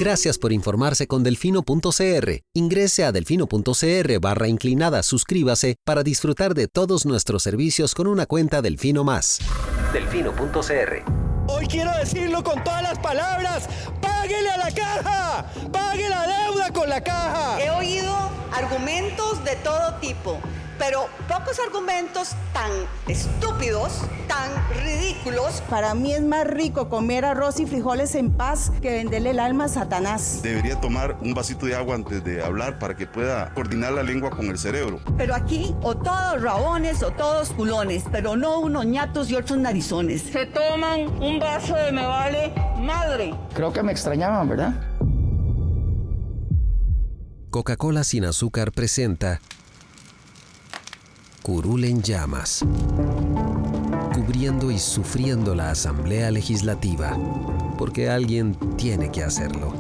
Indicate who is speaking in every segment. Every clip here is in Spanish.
Speaker 1: Gracias por informarse con Delfino.cr. Ingrese a delfino.cr/inclinada, suscríbase para disfrutar de todos nuestros servicios con una cuenta Delfino Más. Delfino.cr.
Speaker 2: Hoy quiero decirlo con todas las palabras. ¡Páguele a la caja! ¡Pague la deuda con la caja!
Speaker 3: He oído argumentos de todo tipo, pero pocos argumentos tan estúpidos, tan ridículos.
Speaker 4: Para mí es más rico comer arroz y frijoles en paz que venderle el alma a Satanás.
Speaker 5: Debería tomar un vasito de agua antes de hablar para que pueda coordinar la lengua con el cerebro.
Speaker 3: Pero aquí o todos rabones o todos culones, pero no unos ñatos y otros narizones.
Speaker 6: Se toman un vaso de me vale madre.
Speaker 7: Creo que me extrañaban, ¿verdad?
Speaker 1: Coca-Cola sin azúcar presenta Curul en llamas, cubriendo y sufriendo la Asamblea Legislativa, porque alguien tiene que hacerlo.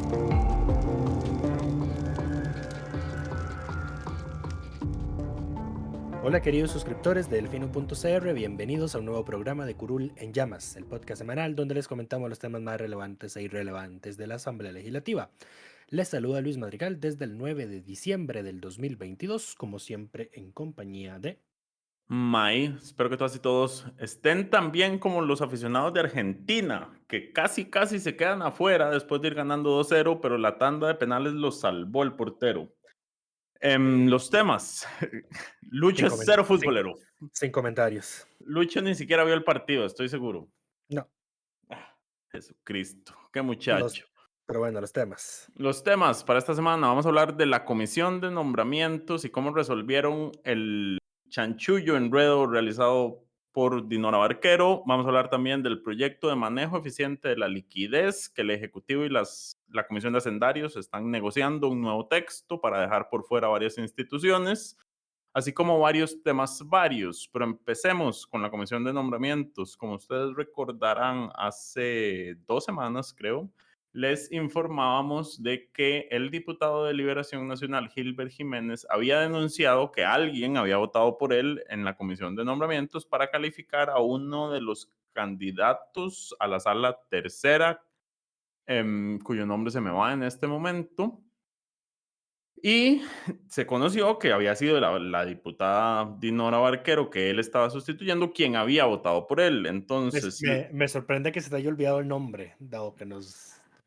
Speaker 8: Hola queridos suscriptores de Delfino.cr, bienvenidos a un nuevo programa de Curul en Llamas, el podcast semanal donde les comentamos los temas más relevantes e irrelevantes de la Asamblea Legislativa. Les saluda Luis Madrigal desde el 9 de diciembre del 2022, como siempre en compañía de...
Speaker 9: May, espero que todas y todos estén tan bien como los aficionados de Argentina, que casi se quedan afuera después de ir ganando 2-0, pero la tanda de penales los salvó el portero. Los temas. Lucho es cero futbolero.
Speaker 8: Sin comentarios.
Speaker 9: Lucho ni siquiera vio el partido, estoy seguro.
Speaker 8: No.
Speaker 9: Jesucristo, qué muchacho.
Speaker 8: Pero bueno, los temas.
Speaker 9: Los temas para esta semana. Vamos a hablar de la comisión de nombramientos y cómo resolvieron el chanchullo enredo realizado por Dinora Barquero. Vamos a hablar también del proyecto de manejo eficiente de la liquidez, que el Ejecutivo y la Comisión de Hacendarios están negociando un nuevo texto para dejar por fuera varias instituciones, así como varios temas varios. Pero empecemos con la comisión de nombramientos. Como ustedes recordarán, hace 2 semanas, creo, les informábamos de que el diputado de Liberación Nacional, Gilbert Jiménez, había denunciado que alguien había votado por él en la comisión de nombramientos para calificar a uno de los candidatos a la sala tercera, cuyo nombre se me va en este momento. Y se conoció que había sido la diputada Dinora Barquero, que él estaba sustituyendo, quien había votado por él. Entonces,
Speaker 8: Me sorprende que se te haya olvidado el nombre, dado que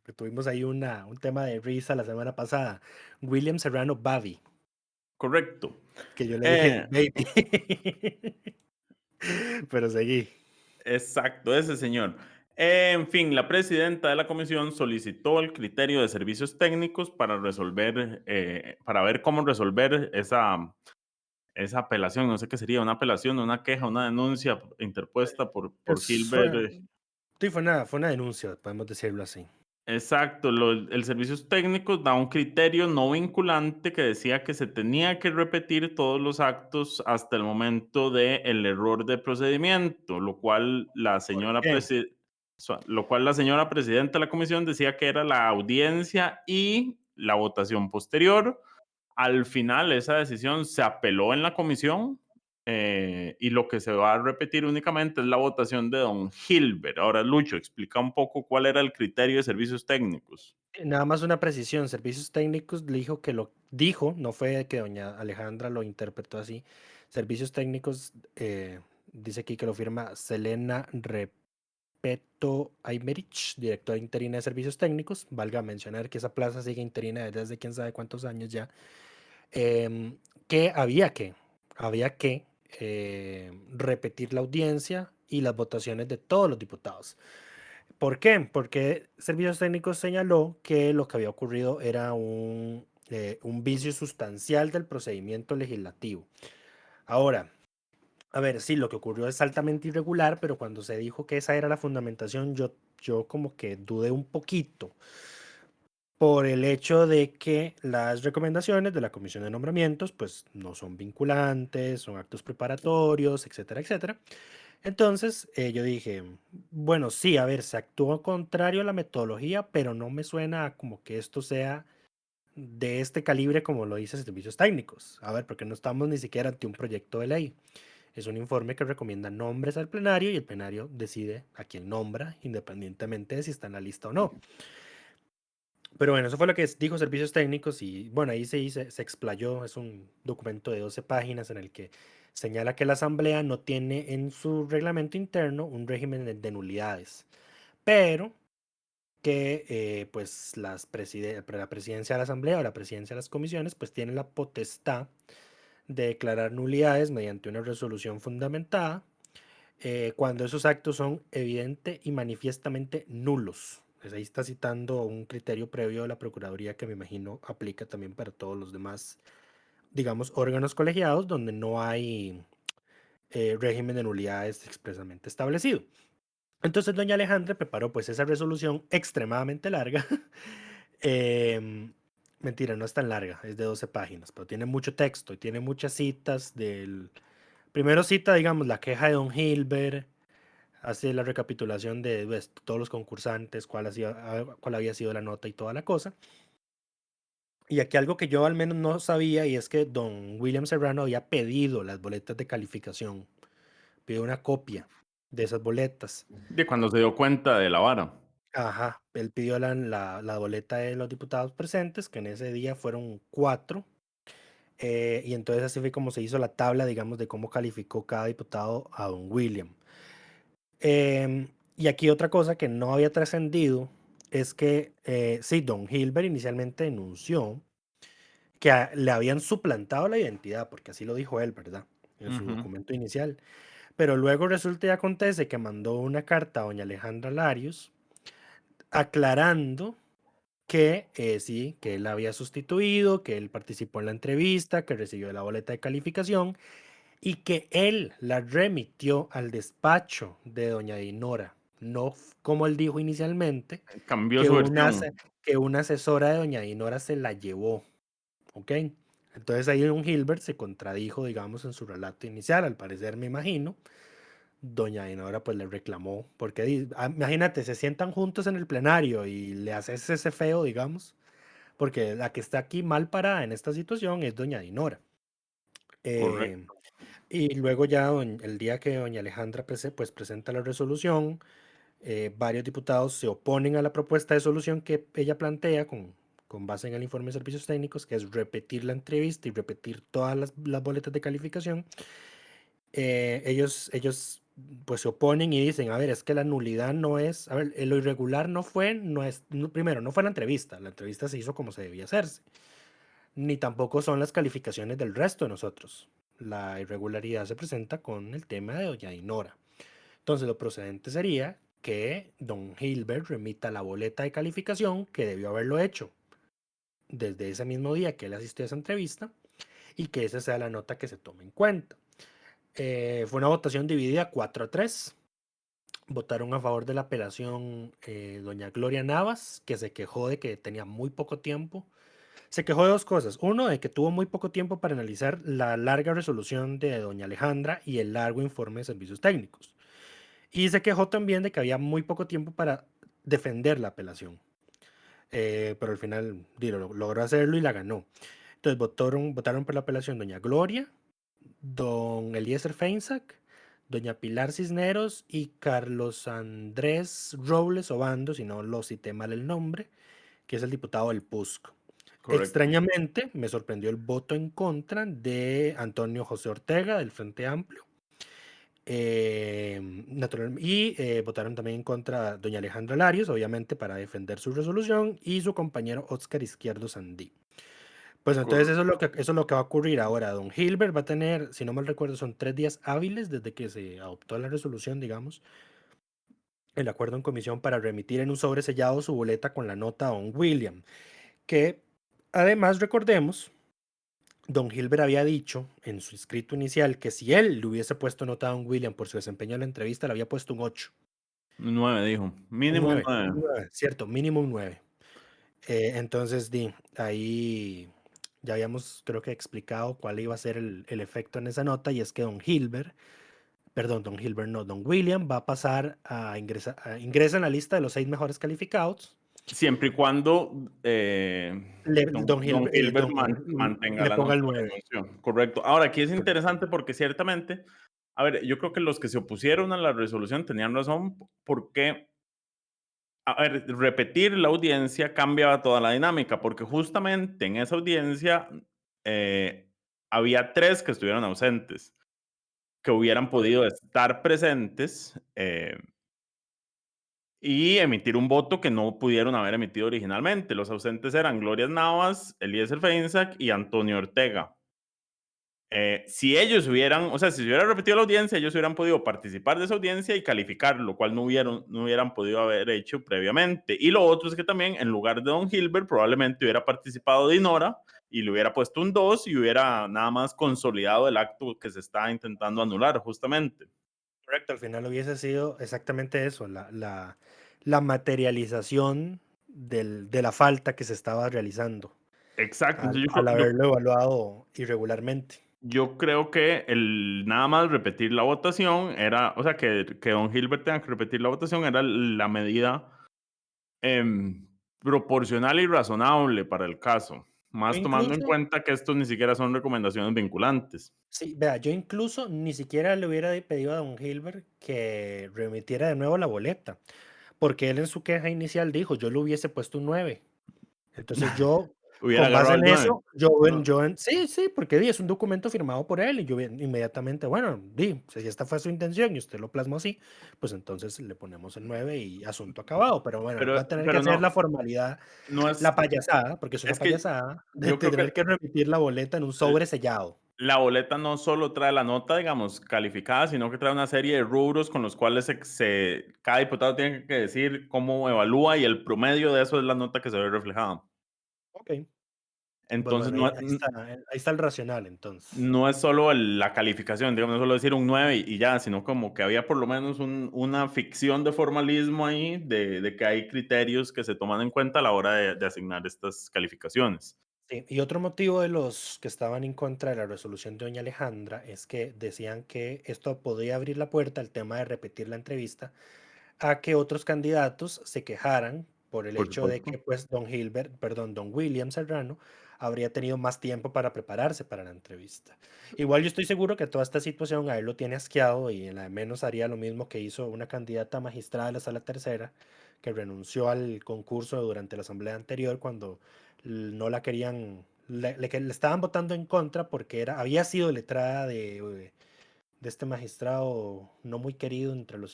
Speaker 8: que tuvimos ahí un tema de risa la semana pasada. William Serrano Bavi.
Speaker 9: Correcto.
Speaker 8: Que yo le dije baby. Pero seguí.
Speaker 9: Exacto, ese señor. En fin, la presidenta de la comisión solicitó el criterio de servicios técnicos para para ver cómo resolver esa apelación. No sé qué sería, una apelación, una queja, una denuncia interpuesta por Gilbert.
Speaker 8: Sí, fue una denuncia, podemos decirlo así.
Speaker 9: Exacto, el servicios técnicos da un criterio no vinculante que decía que se tenía que repetir todos los actos hasta el momento del error de procedimiento, lo cual la señora presidenta de la comisión decía que era la audiencia y la votación posterior. Al final esa decisión se apeló en la comisión, y lo que se va a repetir únicamente es la votación de don Gilbert. Ahora, Lucho, explica un poco cuál era el criterio de servicios técnicos.
Speaker 8: Nada más una precisión, servicios técnicos dijo que lo dijo, no fue que doña Alejandra lo interpretó así. Servicios técnicos, dice aquí que lo firma Selena Repeto Aymerich, directora interina de servicios técnicos. Valga mencionar que esa plaza sigue interina desde hace quién sabe cuántos años ya. Que había que repetir la audiencia y las votaciones de todos los diputados. ¿Por qué? Porque Servicios Técnicos señaló que lo que había ocurrido era un vicio sustancial del procedimiento legislativo. Ahora, a ver, sí, lo que ocurrió es altamente irregular, pero cuando se dijo que esa era la fundamentación, yo como que dudé un poquito por el hecho de que las recomendaciones de la Comisión de Nombramientos pues no son vinculantes, son actos preparatorios, etcétera, etcétera. Entonces yo dije, bueno, sí, a ver, se actuó contrario a la metodología, pero no me suena como que esto sea de este calibre como lo dice Servicios Técnicos. A ver, porque no estamos ni siquiera ante un proyecto de ley. Es un informe que recomienda nombres al plenario y el plenario decide a quién nombra, independientemente de si está en la lista o no. Pero bueno, eso fue lo que dijo Servicios Técnicos y bueno, ahí se explayó, es un documento de 12 páginas en el que señala que la Asamblea no tiene en su reglamento interno un régimen de nulidades, pero que pues la presidencia de la Asamblea o la presidencia de las comisiones pues tiene la potestad de declarar nulidades mediante una resolución fundamentada cuando esos actos son evidente y manifiestamente nulos. Pues ahí está citando un criterio previo de la Procuraduría que me imagino aplica también para todos los demás, digamos, órganos colegiados donde no hay régimen de nulidades expresamente establecido. Entonces doña Alejandra preparó pues esa resolución extremadamente larga. Mentira, no es tan larga, es de 12 páginas, pero tiene mucho texto y tiene muchas citas del... Primero cita, digamos, la queja de don Hilbert, hace la recapitulación de pues, todos los concursantes, cuál había sido la nota y toda la cosa. Y aquí algo que yo al menos no sabía y es que don William Serrano había pedido las boletas de calificación, pidió una copia de esas boletas.
Speaker 9: De cuando se dio cuenta de la vara.
Speaker 8: Ajá, él pidió la boleta de los diputados presentes, que en ese día fueron 4, y entonces así fue como se hizo la tabla, digamos, de cómo calificó cada diputado a don William. Y aquí otra cosa que no había trascendido es que, sí, don Hilbert inicialmente denunció que le habían suplantado la identidad, porque así lo dijo él, ¿verdad? En su documento inicial. Pero luego resulta y acontece que mandó una carta a doña Alejandra Larios aclarando que sí, que él había sustituido, que él participó en la entrevista, que recibió la boleta de calificación y que él la remitió al despacho de doña Dinora, no como él dijo inicialmente,
Speaker 9: Cambió
Speaker 8: que
Speaker 9: su
Speaker 8: una,
Speaker 9: versión.
Speaker 8: que una asesora de doña Dinora se la llevó, ¿ok? Entonces ahí don Hilbert se contradijo, digamos, en su relato inicial, al parecer me imagino. Doña Dinora pues le reclamó, porque imagínate, se sientan juntos en el plenario y le haces ese feo, digamos, porque la que está aquí mal parada en esta situación es doña Dinora. Eh,
Speaker 9: Correcto.
Speaker 8: y luego ya el día que doña Alejandra pues, presenta la resolución, varios diputados se oponen a la propuesta de solución que ella plantea con base en el informe de servicios técnicos, que es repetir la entrevista y repetir todas las boletas de calificación. Ellos pues se oponen y dicen, a ver, es que la nulidad no es, a ver, lo irregular primero, no fue la entrevista se hizo como se debía hacerse, ni tampoco son las calificaciones del resto de nosotros. La irregularidad se presenta con el tema de doña Dinora. Entonces lo procedente sería que don Hilbert remita la boleta de calificación que debió haberlo hecho desde ese mismo día que él asistió a esa entrevista y que esa sea la nota que se tome en cuenta. Fue una votación dividida 4-3. Votaron a favor de la apelación doña Gloria Navas, que se quejó de que tenía muy poco tiempo. Se quejó de dos cosas. Uno, de que tuvo muy poco tiempo para analizar la larga resolución de doña Alejandra y el largo informe de servicios técnicos. Y se quejó también de que había muy poco tiempo para defender la apelación. Pero al final logró hacerlo y la ganó. Entonces votaron por la apelación doña Gloria, don Eliezer Feinsack, doña Pilar Cisneros y Carlos Andrés Robles Obando, si no lo cité mal el nombre, que es el diputado del PUSC.
Speaker 9: Correcto.
Speaker 8: Extrañamente, me sorprendió el voto en contra de Antonio José Ortega, del Frente Amplio. Y votaron también en contra doña Alejandra Larios, obviamente para defender su resolución, y su compañero Óscar Izquierdo Sandí. Pues entonces eso es lo que va a ocurrir ahora. Don Hilbert va a tener, si no mal recuerdo, son 3 días hábiles desde que se adoptó la resolución, digamos, el acuerdo en comisión para remitir en un sobre sellado su boleta con la nota a don William, que además recordemos, don Hilbert había dicho en su escrito inicial que si él le hubiese puesto nota a don William por su desempeño en la entrevista, le había puesto un 8.
Speaker 9: 9 dijo.
Speaker 8: Un
Speaker 9: Mínimo
Speaker 8: 9,
Speaker 9: 9.
Speaker 8: cierto, mínimo un 9. Entonces, ahí ya habíamos, creo que explicado cuál iba a ser el efecto en esa nota, y es que don Hilbert no, don William va a pasar ingresa en la lista de los 6 mejores calificados.
Speaker 9: Siempre y cuando
Speaker 8: Don
Speaker 9: don
Speaker 8: Hilbert,
Speaker 9: Hilbert mantenga
Speaker 8: le
Speaker 9: la
Speaker 8: ponga
Speaker 9: nota
Speaker 8: el
Speaker 9: de
Speaker 8: 9.
Speaker 9: renuncio. Correcto. Ahora, aquí es interesante porque ciertamente, a ver, yo creo que los que se opusieron a la resolución tenían razón porque A ver, repetir la audiencia cambiaba toda la dinámica, porque justamente en esa audiencia había 3 que estuvieron ausentes, que hubieran podido estar presentes y emitir un voto que no pudieron haber emitido originalmente. Los ausentes eran Gloria Navas, Eliezer Feinsack y Antonio Ortega. Si ellos hubieran, o sea, si se hubiera repetido la audiencia, ellos hubieran podido participar de esa audiencia y calificar, lo cual no hubieran podido haber hecho previamente. Y lo otro es que también, en lugar de Don Gilbert, probablemente hubiera participado Dinora y le hubiera puesto un 2 y hubiera nada más consolidado el acto que se está intentando anular, justamente.
Speaker 8: Correcto, al final hubiese sido exactamente eso, la materialización de la falta que se estaba realizando
Speaker 9: Exacto.
Speaker 8: al,
Speaker 9: Entonces,
Speaker 8: al haberlo evaluado irregularmente.
Speaker 9: yo creo que el nada más repetir la votación era, o sea, que Don Gilbert tenga que repetir la votación era la medida proporcional y razonable para el caso,
Speaker 8: Yo
Speaker 9: más tomando en
Speaker 8: incluso,
Speaker 9: cuenta que estos ni siquiera son recomendaciones vinculantes.
Speaker 8: sí, vea, yo incluso ni siquiera le hubiera pedido a don Gilbert que remitiera de nuevo la boleta, porque él en su queja inicial dijo, yo le hubiese puesto un 9. Entonces yo,
Speaker 9: Hubiera
Speaker 8: con base
Speaker 9: agarrado el
Speaker 8: en
Speaker 9: 9.
Speaker 8: eso, sí, sí, porque es un documento firmado por él y yo inmediatamente, bueno, si esta fue su intención y usted lo plasmó así, pues entonces le ponemos el 9 y asunto acabado. Pero bueno, va a tener que
Speaker 9: Pero
Speaker 8: hacer
Speaker 9: no,
Speaker 8: la formalidad,
Speaker 9: no es,
Speaker 8: la payasada, porque es una
Speaker 9: es que
Speaker 8: payasada, de
Speaker 9: yo creo que
Speaker 8: tener que remitir la boleta en un sobre sellado.
Speaker 9: la boleta no solo trae la nota, digamos, calificada, sino que trae una serie de rubros con los cuales cada diputado tiene que decir cómo evalúa y el promedio de eso es la nota que se ve reflejada.
Speaker 8: Ok, pues
Speaker 9: Entonces,
Speaker 8: bueno, ahí está el racional entonces.
Speaker 9: no es solo la calificación, digamos, no es solo decir un 9 y ya, sino como que había por lo menos una ficción de formalismo ahí, de que hay criterios que se toman en cuenta a la hora de asignar estas calificaciones.
Speaker 8: Sí, y otro motivo de los que estaban en contra de la resolución de doña Alejandra es que decían que esto podía abrir la puerta al tema de repetir la entrevista a que otros candidatos se quejaran por el
Speaker 9: Por
Speaker 8: hecho de
Speaker 9: supuesto.
Speaker 8: que pues don William Serrano habría tenido más tiempo para prepararse para la entrevista. Igual yo estoy seguro que toda esta situación a él lo tiene asqueado y en la de menos haría lo mismo que hizo una candidata magistrada de la sala tercera que renunció al concurso durante la asamblea anterior cuando no la querían, le estaban votando en contra porque había sido letrada de este magistrado no muy querido entre los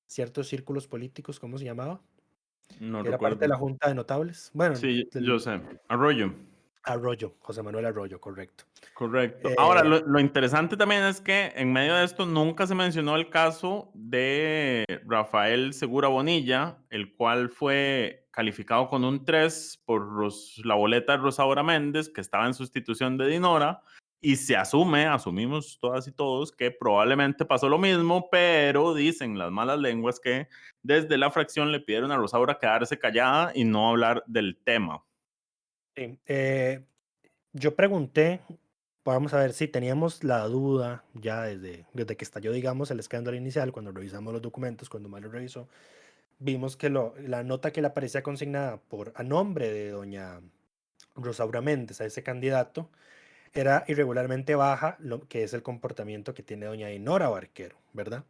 Speaker 8: ciertos círculos políticos, ¿cómo se llamaba?
Speaker 9: No
Speaker 8: Que era parte de
Speaker 9: recuerdo.
Speaker 8: la Junta de Notables. Bueno,
Speaker 9: Sí, yo sé. Arroyo.
Speaker 8: Arroyo, José Manuel Arroyo, correcto.
Speaker 9: Correcto. Ahora,
Speaker 8: Eh,
Speaker 9: lo interesante también es que en medio de esto nunca se mencionó el caso de Rafael Segura Bonilla, el cual fue calificado con un 3 por la boleta de Rosaura Méndez, que estaba en sustitución de Dinora, y asumimos todas y todos, que probablemente pasó lo mismo, pero dicen las malas lenguas que desde la fracción le pidieron a Rosaura quedarse callada y no hablar del tema.
Speaker 8: sí, yo pregunté, vamos a ver si teníamos la duda ya desde que estalló, digamos, el escándalo inicial, cuando revisamos los documentos, cuando Mario revisó, vimos que la nota que le aparecía consignada a nombre de doña Rosaura Méndez a ese candidato era irregularmente baja, lo que es el comportamiento que tiene doña Dinora Barquero, ¿verdad?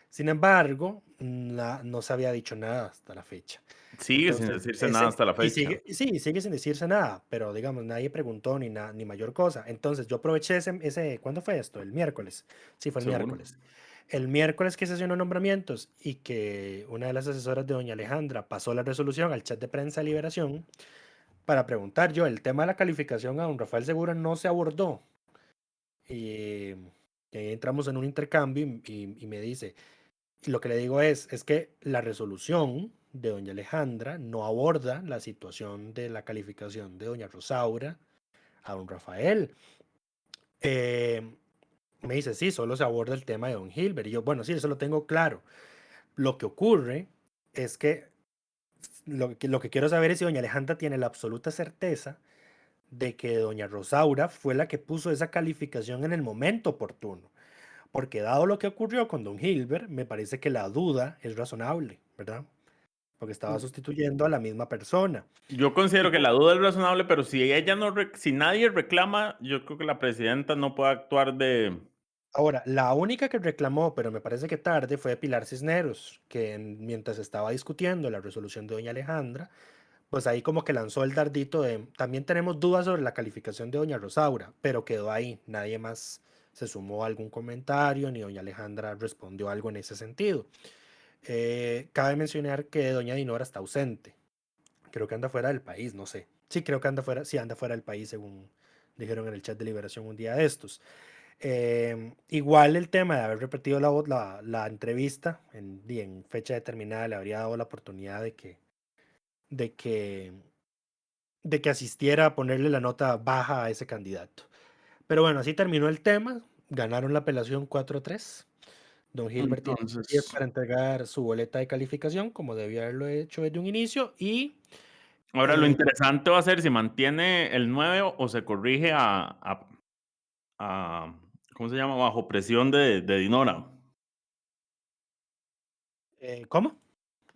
Speaker 8: Sin embargo, no se había dicho nada hasta la fecha.
Speaker 9: Sigue sin
Speaker 8: Entonces,
Speaker 9: decirse nada hasta la fecha.
Speaker 8: sigue sin decirse nada, pero digamos, nadie preguntó ni mayor cosa. Entonces, yo aproveché ¿cuándo fue esto? El miércoles. Sí, fue el
Speaker 9: Seguro.
Speaker 8: miércoles. El miércoles que sesionó nombramientos y que una de las asesoras de doña Alejandra pasó la resolución al chat de prensa de Liberación para preguntar yo, el tema de la calificación a don Rafael Segura no se abordó. Y, ahí entramos en un intercambio y me dice, y lo que le digo es que la resolución de doña Alejandra no aborda la situación de la calificación de doña Rosaura a don Rafael. Me dice, sí, solo se aborda el tema de don Gilbert. Y yo, bueno, sí, eso lo tengo claro. Lo que ocurre es que lo que quiero saber es si doña Alejandra tiene la absoluta certeza de que doña Rosaura fue la que puso esa calificación en el momento oportuno. Porque dado lo que ocurrió con don Gilbert, me parece que la duda es razonable, ¿verdad? Porque estaba sustituyendo a la misma persona.
Speaker 9: Yo
Speaker 8: Y
Speaker 9: considero que la duda es razonable, pero si ella no, si nadie reclama, yo creo que la presidenta no puede actuar
Speaker 8: Ahora, la única que reclamó, pero me parece que tarde, fue Pilar Cisneros, que mientras estaba discutiendo la resolución de doña Alejandra, pues ahí como que lanzó el dardito de, también tenemos dudas sobre la calificación de doña Rosaura, pero quedó ahí, nadie más se sumó a algún comentario, ni doña Alejandra respondió algo en ese sentido. Cabe mencionar que doña Dinora está ausente, creo que anda fuera del país, no sé. Sí, creo que anda fuera, sí, anda fuera del país, según dijeron en el chat de Liberación un día de estos. Igual el tema de haber repetido la entrevista en fecha determinada le habría dado la oportunidad de que, de que asistiera a ponerle la nota baja a ese candidato. Pero bueno, así terminó el tema. Ganaron la apelación 4-3. Don Gilbert tiene 10
Speaker 9: Entonces,
Speaker 8: para entregar su boleta de calificación, como debía haberlo hecho desde un inicio. Y
Speaker 9: ahora lo
Speaker 8: eh,
Speaker 9: interesante va a ser si mantiene el 9 o se corrige a ¿cómo se llama? Bajo presión de Dinora.
Speaker 8: ¿Cómo?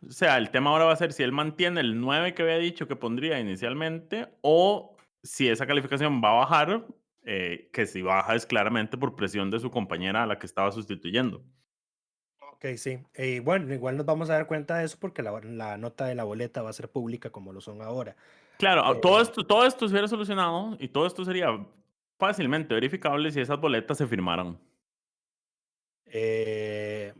Speaker 9: O sea, el tema ahora va a ser si él mantiene el 9 que había dicho que pondría inicialmente o si esa calificación va a bajar, que si baja es claramente por presión de su compañera a la que estaba sustituyendo.
Speaker 8: Ok, sí. Y bueno, igual nos vamos a dar cuenta de eso porque la nota de la boleta va a ser pública como lo son ahora.
Speaker 9: Claro,
Speaker 8: Eh,
Speaker 9: todo esto se hubiera solucionado y todo esto sería fácilmente verificable si esas boletas se firmaran.
Speaker 8: eh,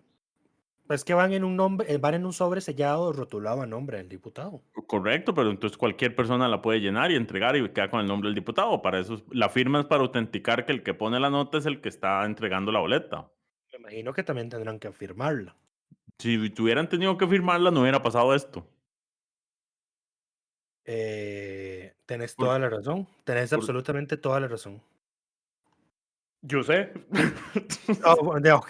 Speaker 8: es que van en un nombre, van en un sobre sellado rotulado a nombre del diputado.
Speaker 9: Correcto, pero entonces cualquier persona la puede llenar y entregar y queda con el nombre del diputado. Para eso, la firma es para autenticar que el que pone la nota es el que está entregando la boleta.
Speaker 8: Me imagino que también tendrán que firmarla.
Speaker 9: Si tuvieran tenido que firmarla, no hubiera pasado esto.
Speaker 8: Tenés
Speaker 9: Por-
Speaker 8: toda la razón. Tenés
Speaker 9: por-
Speaker 8: absolutamente toda la razón.
Speaker 9: yo sé.
Speaker 8: Ah, bueno,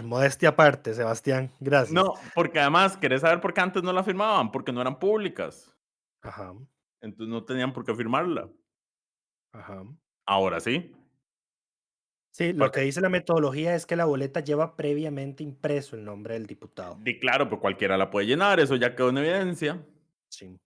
Speaker 8: modestia aparte, Sebastián. Gracias.
Speaker 9: No, porque además, ¿querés saber por qué antes no la firmaban? Porque no eran públicas.
Speaker 8: Ajá,
Speaker 9: Entonces no tenían por qué firmarla.
Speaker 8: ajá.
Speaker 9: Ahora sí.
Speaker 8: Sí, lo que dice la metodología es que la boleta lleva previamente impreso el nombre del diputado.
Speaker 9: Di claro, pues cualquiera la puede llenar, eso ya quedó en evidencia.
Speaker 8: Sí.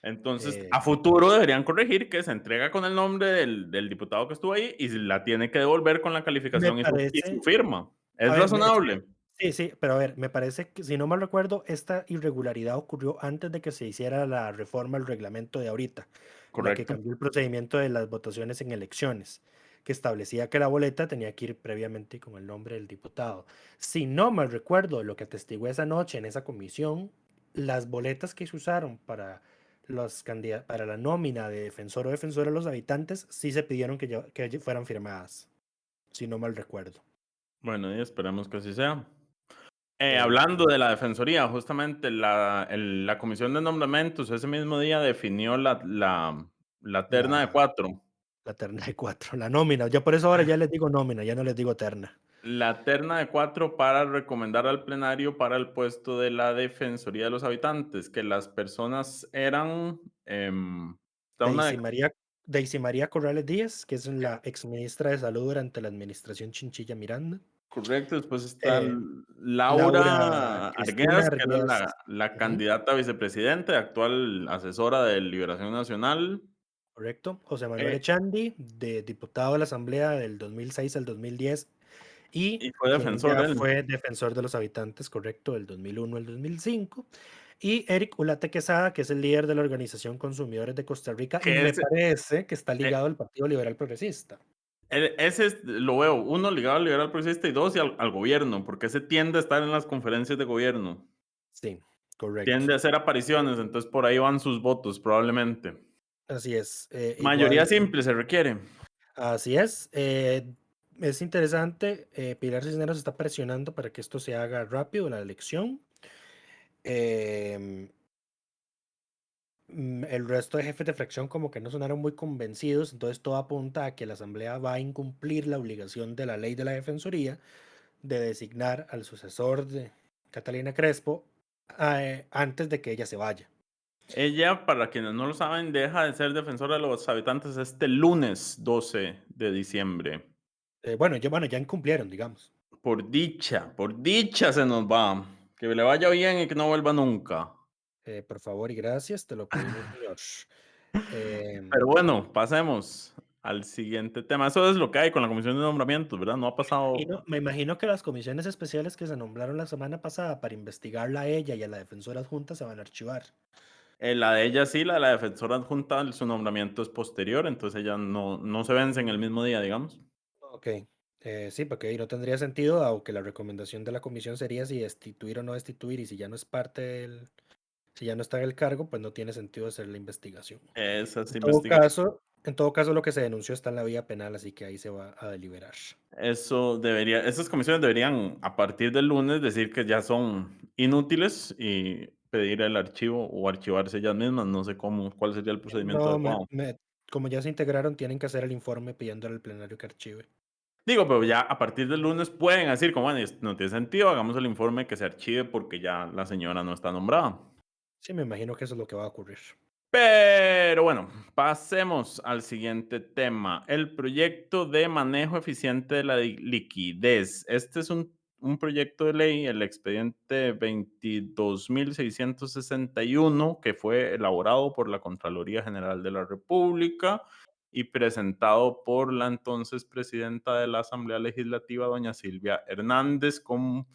Speaker 9: Entonces,
Speaker 8: Eh,
Speaker 9: a futuro deberían corregir que se entrega con el nombre del diputado que estuvo ahí y se la tiene que devolver con la
Speaker 8: me
Speaker 9: calificación y su
Speaker 8: parece,
Speaker 9: firma.
Speaker 8: a
Speaker 9: Es
Speaker 8: ver,
Speaker 9: razonable.
Speaker 8: sí, sí, pero a ver, me parece que, si no mal recuerdo, esta irregularidad ocurrió antes de que se hiciera la reforma al reglamento de ahorita, la que
Speaker 9: Correcto.
Speaker 8: cambió el procedimiento de las votaciones en elecciones, que establecía que la boleta tenía que ir previamente con el nombre del diputado. Si no mal recuerdo, lo que atestigué esa noche en esa comisión, las boletas que se usaron para para la nómina de defensor o defensora de los habitantes, sí se pidieron que fueran firmadas, si no mal recuerdo.
Speaker 9: Bueno, y esperemos que así sea.
Speaker 8: Eh,
Speaker 9: Hablando de la defensoría, justamente la comisión de nombramientos ese mismo día definió la terna de
Speaker 8: la,
Speaker 9: cuatro.
Speaker 8: la terna de cuatro, la nómina. Yo por eso ahora ya les digo nómina, ya no les digo terna.
Speaker 9: La terna de cuatro para recomendar al plenario para el puesto de la defensoría de los habitantes, que las personas eran, está una
Speaker 8: Daisy María, Daisy María Corrales Díaz, que es la exministra de Salud durante la administración Chinchilla Miranda.
Speaker 9: correcto, después está
Speaker 8: Eh, Laura
Speaker 9: Laura
Speaker 8: Cristina
Speaker 9: Arguedas, que era
Speaker 8: Arguedas,
Speaker 9: la
Speaker 8: ujú,
Speaker 9: candidata a vicepresidente, actual asesora de Liberación Nacional,
Speaker 8: correcto. José Manuel
Speaker 9: eh,
Speaker 8: Echandi, de diputado de la Asamblea del 2006 al 2010 y
Speaker 9: y fue
Speaker 8: quien
Speaker 9: defensor
Speaker 8: ya
Speaker 9: él,
Speaker 8: fue defensor de los habitantes, correcto, del 2001 al 2005. Y Eric Ulate Quesada, que es el líder de la Organización Consumidores de Costa Rica y
Speaker 9: que
Speaker 8: me
Speaker 9: es,
Speaker 8: parece que está
Speaker 9: eh,
Speaker 8: ligado al Partido Liberal Progresista.
Speaker 9: ese lo veo, uno ligado al liberal progresista y dos y al gobierno, porque ese tiende a estar en las conferencias de gobierno,
Speaker 8: Sí, correcto.
Speaker 9: tiende a hacer apariciones, entonces por ahí van sus votos probablemente.
Speaker 8: Así es.
Speaker 9: Mayoría
Speaker 8: Igual,
Speaker 9: simple se requiere.
Speaker 8: así es. Es interesante. Pilar Cisneros está presionando para que esto se haga rápido, la elección. Em, el resto de jefes de fracción como que no sonaron muy convencidos, entonces todo apunta a que la Asamblea va a incumplir la obligación de la ley de la Defensoría de designar al sucesor de Catalina Crespo antes de que ella se vaya.
Speaker 9: Ella, para quienes no lo saben, deja de ser defensora de los habitantes este lunes 12 de diciembre.
Speaker 8: Bueno, ya incumplieron, digamos.
Speaker 9: Por dicha se nos va. Que le vaya bien y que no vuelva nunca.
Speaker 8: Por favor y gracias, te lo pedimos, señor.
Speaker 9: Pero
Speaker 8: Em,
Speaker 9: bueno, pasemos al siguiente tema. Eso es lo que hay con la comisión de nombramientos, ¿verdad? No ha pasado.
Speaker 8: Me imagino que las comisiones especiales que se nombraron la semana pasada para investigarla a ella y a la defensora adjunta se van a archivar.
Speaker 9: La de ella sí, la de la defensora adjunta, su nombramiento es posterior, entonces ella no se vence en el mismo día, digamos.
Speaker 8: Ok, sí, porque ahí no tendría sentido, aunque la recomendación de la comisión sería si destituir o no destituir, y si ya no es parte del, si ya no está en el cargo, pues no tiene sentido hacer la investigación.
Speaker 9: Esas
Speaker 8: En todo
Speaker 9: investigaciones.
Speaker 8: caso, en todo caso lo que se denunció está en la vía penal, así que ahí se va a deliberar.
Speaker 9: Esas comisiones deberían a partir del lunes decir que ya son inútiles y pedir el archivo o archivarse ellas mismas. No sé cuál sería el procedimiento
Speaker 8: No,
Speaker 9: adecuado.
Speaker 8: como ya se integraron, tienen que hacer el informe pidiendo al plenario que archive.
Speaker 9: Digo, pero ya a partir del lunes pueden decir, como bueno, no tiene sentido, hagamos el informe que se archive porque ya la señora no está nombrada.
Speaker 8: Sí, me imagino que eso es lo que va a ocurrir.
Speaker 9: Pero bueno, pasemos al siguiente tema, el proyecto de manejo eficiente de la liquidez. Este es un proyecto de ley, el expediente 22.661, que fue elaborado por la Contraloría General de la República y presentado por la entonces presidenta de la Asamblea Legislativa, doña Silvia Hernández, con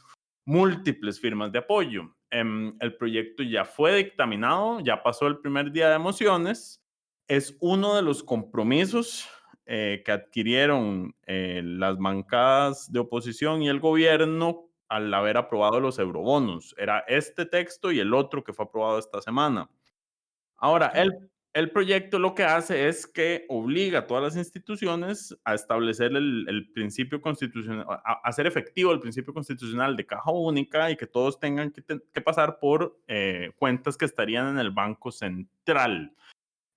Speaker 9: múltiples firmas de apoyo. El proyecto ya fue dictaminado, ya pasó el primer día de mociones. Es uno de los compromisos que adquirieron las bancadas de oposición y el gobierno al haber aprobado los eurobonos. Era este texto y el otro que fue aprobado esta semana. Ahora, el proyecto lo que hace es que obliga a todas las instituciones a establecer el principio constitucional, a hacer efectivo el principio constitucional de caja única y que todos tengan que pasar por cuentas que estarían en el Banco Central.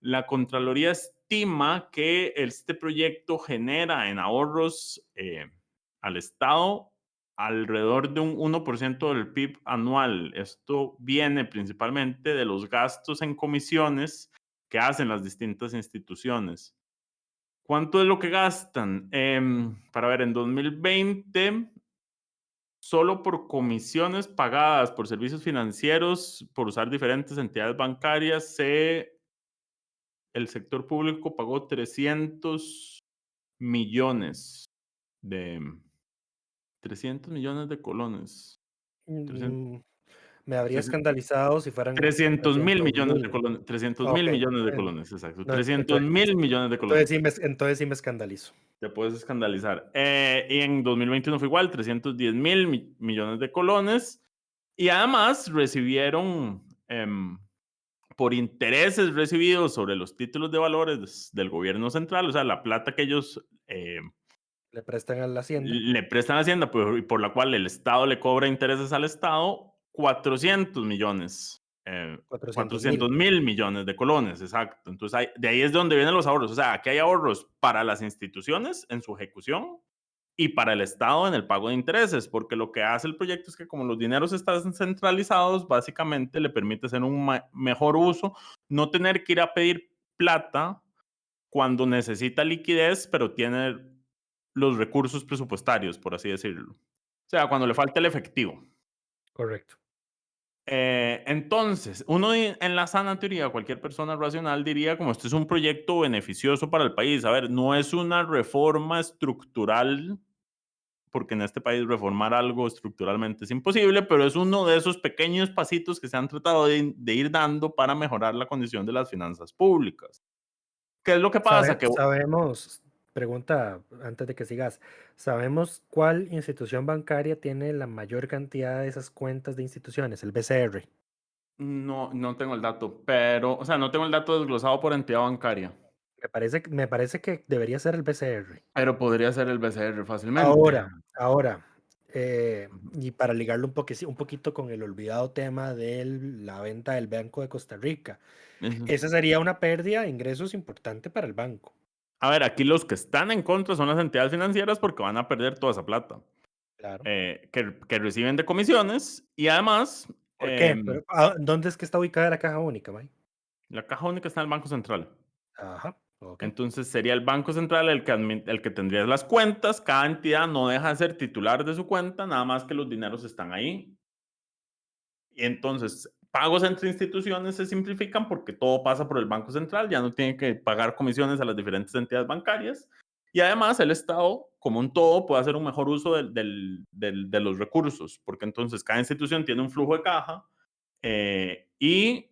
Speaker 9: La Contraloría estima que este proyecto genera en ahorros al Estado alrededor de un 1% del PIB anual. Esto viene principalmente de los gastos en comisiones que hacen las distintas instituciones. ¿Cuánto es lo que gastan? Para ver, en 2020, solo por comisiones pagadas por servicios financieros, por usar diferentes entidades bancarias, el sector público pagó 300 millones de 300 millones de colones. 300,
Speaker 8: Mm, Me habría escandalizado si fueran
Speaker 9: 300 mil
Speaker 8: 300
Speaker 9: millones de
Speaker 8: mil.
Speaker 9: colones. 300
Speaker 8: Ok,
Speaker 9: mil millones de colones, exacto.
Speaker 8: no,
Speaker 9: 300 mil millones de colones.
Speaker 8: entonces sí me escandalizo.
Speaker 9: Te puedes escandalizar. Y en 2021 fue igual, 310 mil millones de colones. Y además recibieron, por intereses recibidos sobre los títulos de valores del gobierno central, o sea, la plata que ellos
Speaker 8: Le prestan a la hacienda.
Speaker 9: le prestan a Hacienda, por la cual el Estado le cobra intereses al Estado, 400 millones. 400
Speaker 8: 400,000.
Speaker 9: mil millones de colones, exacto. Entonces, de ahí es donde vienen los ahorros. O sea, aquí hay ahorros para las instituciones en su ejecución y para el Estado en el pago de intereses, porque lo que hace el proyecto es que como los dineros están centralizados, básicamente le permite hacer un mejor uso, no tener que ir a pedir plata cuando necesita liquidez, pero tiene los recursos presupuestarios, por así decirlo. O sea, cuando le falta el efectivo.
Speaker 8: Correcto.
Speaker 9: Entonces, uno en la sana teoría, cualquier persona racional diría como este es un proyecto beneficioso para el país. A ver, no es una reforma estructural, porque en este país reformar algo estructuralmente es imposible, pero es uno de esos pequeños pasitos que se han tratado de ir dando para mejorar la condición de las finanzas públicas. ¿Qué es lo que pasa? Que
Speaker 8: Sabemos, pregunta antes de que sigas, ¿sabemos cuál institución bancaria tiene la mayor cantidad de esas cuentas de instituciones? El BCR.
Speaker 9: no tengo el dato, pero, o sea, no tengo el dato desglosado por entidad bancaria,
Speaker 8: Me parece que debería ser el BCR.
Speaker 9: pero podría ser el BCR fácilmente.
Speaker 8: Ahora,
Speaker 9: Ujú.
Speaker 8: y para ligarlo un poquito con el olvidado tema de la venta del Banco de Costa Rica,
Speaker 9: Eso.
Speaker 8: esa sería una pérdida de ingresos importante para el banco.
Speaker 9: A ver, aquí los que están en contra son las entidades financieras porque van a perder toda esa plata
Speaker 8: Claro.
Speaker 9: que reciben de comisiones y además
Speaker 8: ¿Por qué? ¿Dónde es que está ubicada la caja única, May?
Speaker 9: la caja única está en el Banco Central.
Speaker 8: Ajá, ok.
Speaker 9: Entonces sería el Banco Central el que tendría las cuentas. Cada entidad no deja de ser titular de su cuenta, nada más que los dineros están ahí. Y entonces, pagos entre instituciones se simplifican porque todo pasa por el Banco Central, ya no tiene que pagar comisiones a las diferentes entidades bancarias. Y además el Estado, como un todo, puede hacer un mejor uso de los recursos, porque entonces cada institución tiene un flujo de caja y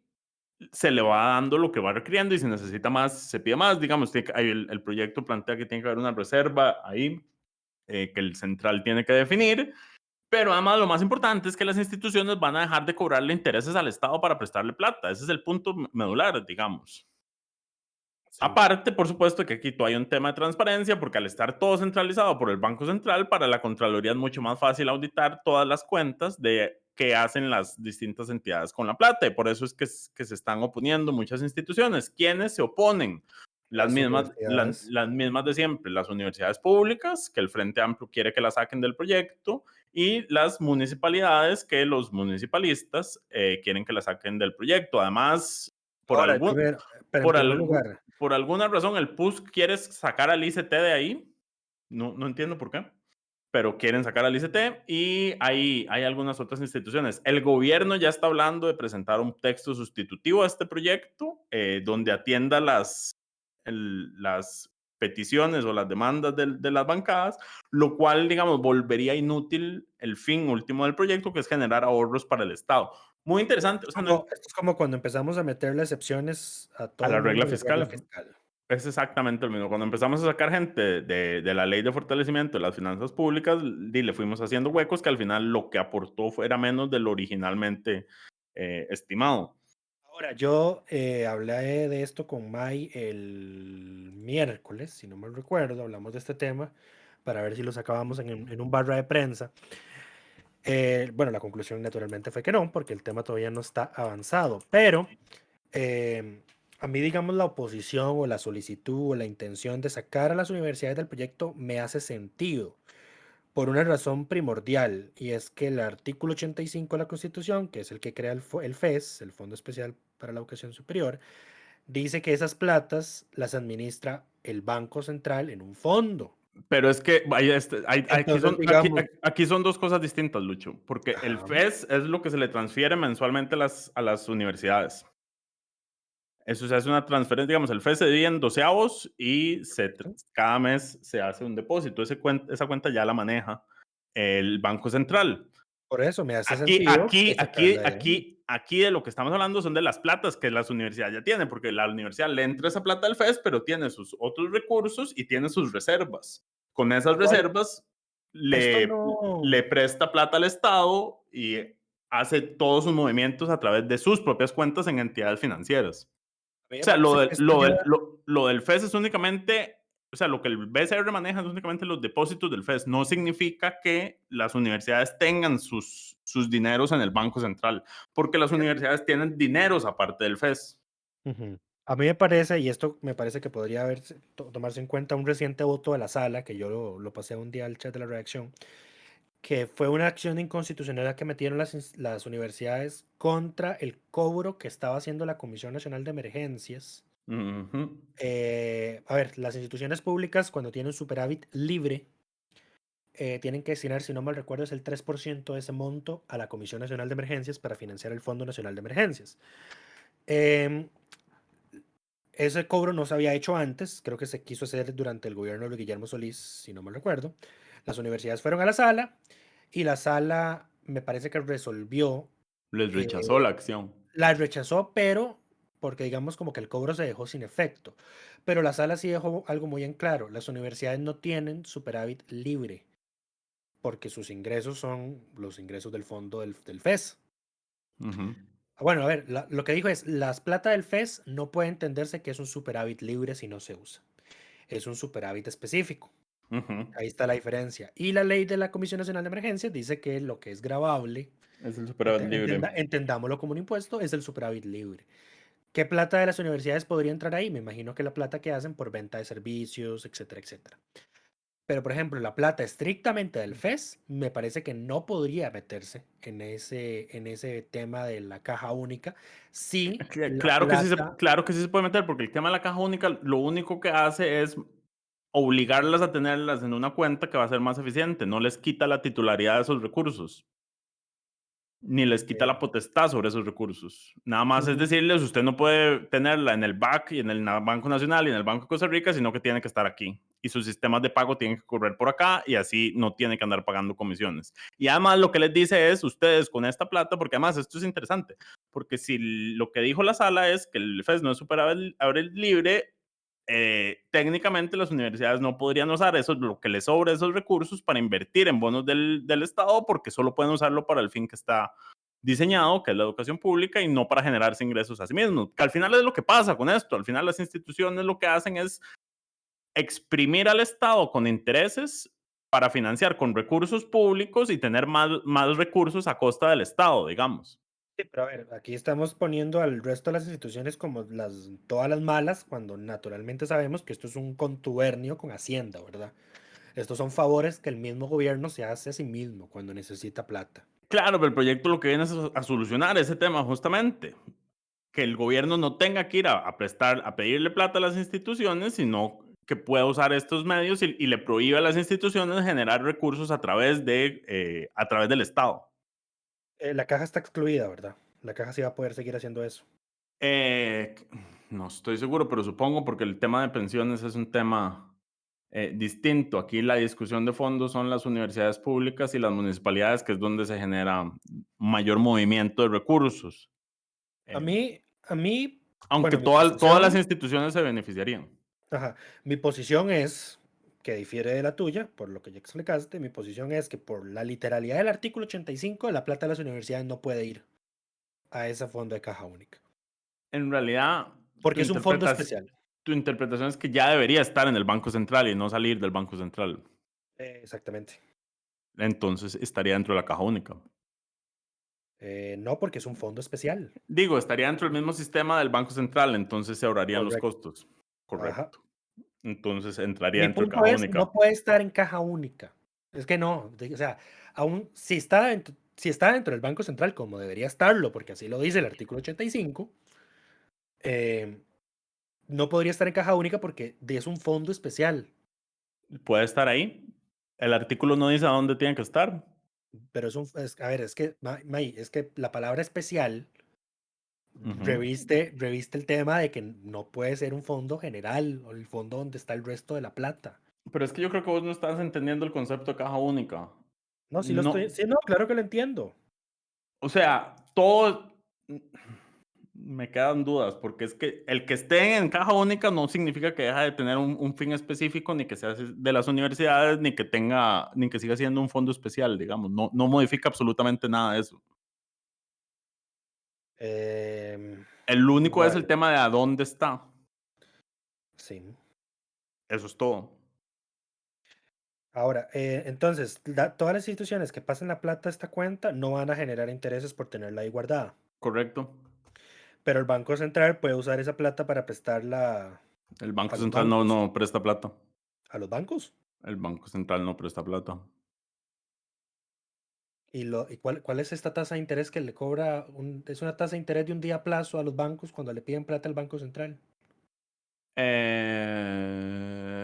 Speaker 9: se le va dando lo que va requiriendo y si necesita más, se pide más. Digamos, el proyecto plantea que tiene que haber una reserva ahí que el central tiene que definir, pero además lo más importante es que las instituciones van a dejar de cobrarle intereses al Estado para prestarle plata. Ese es el punto medular, digamos.
Speaker 8: Sí.
Speaker 9: Aparte, por supuesto, que aquí hay un tema de transparencia, porque al estar todo centralizado por el Banco Central, para la Contraloría es mucho más fácil auditar todas las cuentas de qué hacen las distintas entidades con la plata. Y por eso es que se están oponiendo muchas instituciones. ¿Quiénes se oponen? Las
Speaker 8: Las
Speaker 9: mismas,
Speaker 8: universidades.
Speaker 9: las mismas de siempre, las universidades públicas, que el Frente Amplio quiere que la saquen del proyecto, y las municipalidades, que los municipalistas quieren que la saquen del proyecto. Además, por
Speaker 8: Ahora,
Speaker 9: algún,
Speaker 8: pero en
Speaker 9: por,
Speaker 8: primer lugar,
Speaker 9: por alguna razón, el PUSC quiere sacar al ICT de ahí. No, no entiendo por qué, pero quieren sacar al ICT y hay algunas otras instituciones. El gobierno ya está hablando de presentar un texto sustitutivo a este proyecto donde atienda las peticiones o las demandas de las bancadas, lo cual, digamos, volvería inútil el fin último del proyecto, que es generar ahorros para el Estado. Muy interesante, o sea,
Speaker 8: esto es como cuando empezamos a meterle excepciones a
Speaker 9: a
Speaker 8: todo
Speaker 9: la
Speaker 8: el
Speaker 9: regla
Speaker 8: mundo de la regla
Speaker 9: fiscal.
Speaker 8: fiscal.
Speaker 9: Es exactamente lo mismo. Cuando empezamos a sacar gente de la ley de fortalecimiento de las finanzas públicas, le fuimos haciendo huecos que al final lo que aportó era menos de lo originalmente estimado.
Speaker 8: Ahora, yo hablé de esto con Mai el miércoles, si no mal recuerdo, hablamos de este tema para ver si lo sacábamos en un barra de prensa. Bueno, la conclusión naturalmente fue que no, porque el tema todavía no está avanzado, pero a mí, digamos, la oposición o la solicitud o la intención de sacar a las universidades del proyecto me hace sentido por una razón primordial, y es que el artículo 85 de la Constitución, que es el que crea el FES, el Fondo Especial para la Educación Superior, dice que esas platas las administra el Banco Central en un fondo.
Speaker 9: Pero es que
Speaker 8: Entonces, digamos,
Speaker 9: aquí son dos cosas distintas, Lucho, porque el
Speaker 8: ajá,
Speaker 9: FES es lo que se le transfiere mensualmente a las universidades. Eso se hace una transferencia, digamos, el FES se divide en doceavos y cada mes se hace un depósito. Esa cuenta ya la maneja el Banco Central.
Speaker 8: por eso me hace sentido que sacarla de ahí.
Speaker 9: Aquí de lo que estamos hablando son de las platas que las universidades ya tienen, porque la universidad le entra esa plata al FES, pero tiene sus otros recursos y tiene sus reservas. Con esas
Speaker 8: Igual,
Speaker 9: reservas
Speaker 8: esto
Speaker 9: le
Speaker 8: no,
Speaker 9: presta plata al Estado y hace todos sus movimientos a través de sus propias cuentas en entidades financieras.
Speaker 8: a mí
Speaker 9: O
Speaker 8: me
Speaker 9: sea,
Speaker 8: parece que esto lleva,
Speaker 9: lo del FES es únicamente, o sea, lo que el BCR maneja es únicamente los depósitos del FES. No significa que las universidades tengan sus dineros en el Banco Central, porque las universidades tienen dineros aparte del FES.
Speaker 8: ujú. A mí me parece, y esto me parece que podría tomarse en cuenta un reciente voto de la sala, que yo lo pasé un día al chat de la redacción, que fue una acción de inconstitucionalidad que metieron las universidades contra el cobro que estaba haciendo la Comisión Nacional de Emergencias.
Speaker 9: Ujú.
Speaker 8: A ver, las instituciones públicas cuando tienen superávit libre, tienen que destinar, si no mal recuerdo, es el 3% de ese monto a la Comisión Nacional de Emergencias para financiar el Fondo Nacional de Emergencias. Em, Ese cobro no se había hecho antes, creo que se quiso hacer durante el gobierno de Guillermo Solís, si no mal recuerdo. Las universidades fueron a la sala y la sala me parece que resolvió,
Speaker 9: Les
Speaker 8: eh,
Speaker 9: rechazó la acción.
Speaker 8: la rechazó, pero porque digamos como que el cobro se dejó sin efecto. Pero la sala sí dejó algo muy en claro, las universidades no tienen superávit libre, porque sus ingresos son los ingresos del fondo del FES.
Speaker 9: Ujú.
Speaker 8: Bueno, a ver, lo que dijo es, las plata del FES no puede entenderse que es un superávit libre si no se usa. Es un superávit específico.
Speaker 9: Ujú.
Speaker 8: Ahí está la diferencia. Y la ley de la Comisión Nacional de Emergencias dice que lo que es gravable,
Speaker 9: Es el superávit libre.
Speaker 8: entendámoslo como un impuesto, es el superávit libre. ¿Qué plata de las universidades podría entrar ahí? Me imagino que la plata que hacen por venta de servicios, etcétera, etcétera. Pero, por ejemplo, la plata estrictamente del FES, me parece que no podría meterse en ese tema de la caja única si la plata...
Speaker 9: Claro que sí se puede meter, porque el tema de la caja única lo único que hace es obligarlas a tenerlas en una cuenta que va a ser más eficiente, no les quita la titularidad de esos recursos. ni les quita
Speaker 8: Eh,
Speaker 9: la potestad sobre esos recursos. Nada más es
Speaker 8: ujú.
Speaker 9: decirles, usted no puede tenerla en el BAC y en el Banco Nacional y en el Banco de Costa Rica, sino que tiene que estar aquí. Y sus sistemas de pago tienen que correr por acá y así no tiene que andar pagando comisiones. Y además lo que les dice es, ustedes con esta plata, porque además esto es interesante, porque si lo que dijo la sala es que el FES no es superávit libre, técnicamente las universidades no podrían usar eso, lo que les sobra esos recursos para invertir en bonos del Estado, porque solo pueden usarlo para el fin que está diseñado, que es la educación pública, y no para generarse ingresos a sí mismos. Que al final es lo que pasa con esto. Al final las instituciones lo que hacen es exprimir al Estado con intereses para financiar con recursos públicos y tener más recursos a costa del Estado, digamos.
Speaker 8: Sí, pero a ver, aquí estamos poniendo al resto de las instituciones como todas las malas, cuando naturalmente sabemos que esto es un contubernio con Hacienda, ¿verdad? Estos son favores que el mismo gobierno se hace a sí mismo cuando necesita plata.
Speaker 9: Claro, pero el proyecto lo que viene es a solucionar ese tema justamente. Que el gobierno no tenga que ir a prestar, a pedirle plata a las instituciones, sino que pueda usar estos medios y le prohíbe a las instituciones generar recursos a través del Estado.
Speaker 8: La caja está excluida, ¿verdad? La caja sí va a poder seguir haciendo eso.
Speaker 9: Eh, no estoy seguro, pero supongo porque el tema de pensiones es un tema distinto. Aquí la discusión de fondo son las universidades públicas y las municipalidades, que es donde se genera mayor movimiento de recursos.
Speaker 8: A
Speaker 9: Eh,
Speaker 8: mí, a mí,
Speaker 9: Aunque
Speaker 8: bueno,
Speaker 9: todas las instituciones se beneficiarían.
Speaker 8: ajá, mi posición es, que difiere de la tuya, por lo que ya explicaste, mi posición es que por la literalidad del artículo 85, la plata de las universidades no puede ir a ese fondo de caja única,
Speaker 9: En realidad, tu
Speaker 8: porque es un fondo
Speaker 9: interpretación,
Speaker 8: especial.
Speaker 9: tu interpretación es que ya debería estar en el Banco Central y no salir del Banco Central.
Speaker 8: Exactamente.
Speaker 9: Entonces estaría dentro de la caja única.
Speaker 8: No, porque es un fondo especial.
Speaker 9: Digo, estaría dentro del mismo sistema del Banco Central, entonces se ahorrarían los
Speaker 8: Correcto.
Speaker 9: costos.
Speaker 8: Ajá.
Speaker 9: Correcto. Entonces entraría
Speaker 8: Mi
Speaker 9: dentro de
Speaker 8: punto
Speaker 9: caja
Speaker 8: es,
Speaker 9: única.
Speaker 8: no puede estar en caja única. Es que no, o sea, aún si está dentro del Banco Central, como debería estarlo, porque así lo dice el artículo 85, eh, no podría estar en caja única porque es un fondo especial,
Speaker 9: Puede estar ahí. El artículo no dice a dónde tiene que estar.
Speaker 8: pero a ver, es que, es que la palabra especial
Speaker 9: Ujú.
Speaker 8: reviste el tema de que no puede ser un fondo general o el fondo donde está el resto de la plata.
Speaker 9: Pero es que yo creo que vos no estás entendiendo el concepto de caja única.
Speaker 8: No,
Speaker 9: No,
Speaker 8: sí, no, claro que lo entiendo.
Speaker 9: o sea, todo me quedan dudas, porque es que el que esté en caja única no significa que deja de tener un fin específico, ni que sea de las universidades, ni que siga siendo un fondo especial, digamos. No, no modifica absolutamente nada de eso.
Speaker 8: Em,
Speaker 9: El único es el
Speaker 8: bueno,
Speaker 9: tema de a dónde está.
Speaker 8: sí.
Speaker 9: Eso es todo.
Speaker 8: Ahora, entonces, todas las instituciones que pasen la plata a esta cuenta no van a generar intereses por tenerla ahí guardada,
Speaker 9: Correcto.
Speaker 8: pero el Banco Central puede usar esa plata para prestarla
Speaker 9: El
Speaker 8: a
Speaker 9: Banco
Speaker 8: los
Speaker 9: Central
Speaker 8: bancos.
Speaker 9: no presta plata.
Speaker 8: ¿A los bancos?
Speaker 9: El Banco Central no presta plata.
Speaker 8: ¿Y cuál es esta tasa de interés que le cobra? Es una tasa de interés de un día a plazo a los bancos cuando le piden plata al Banco Central.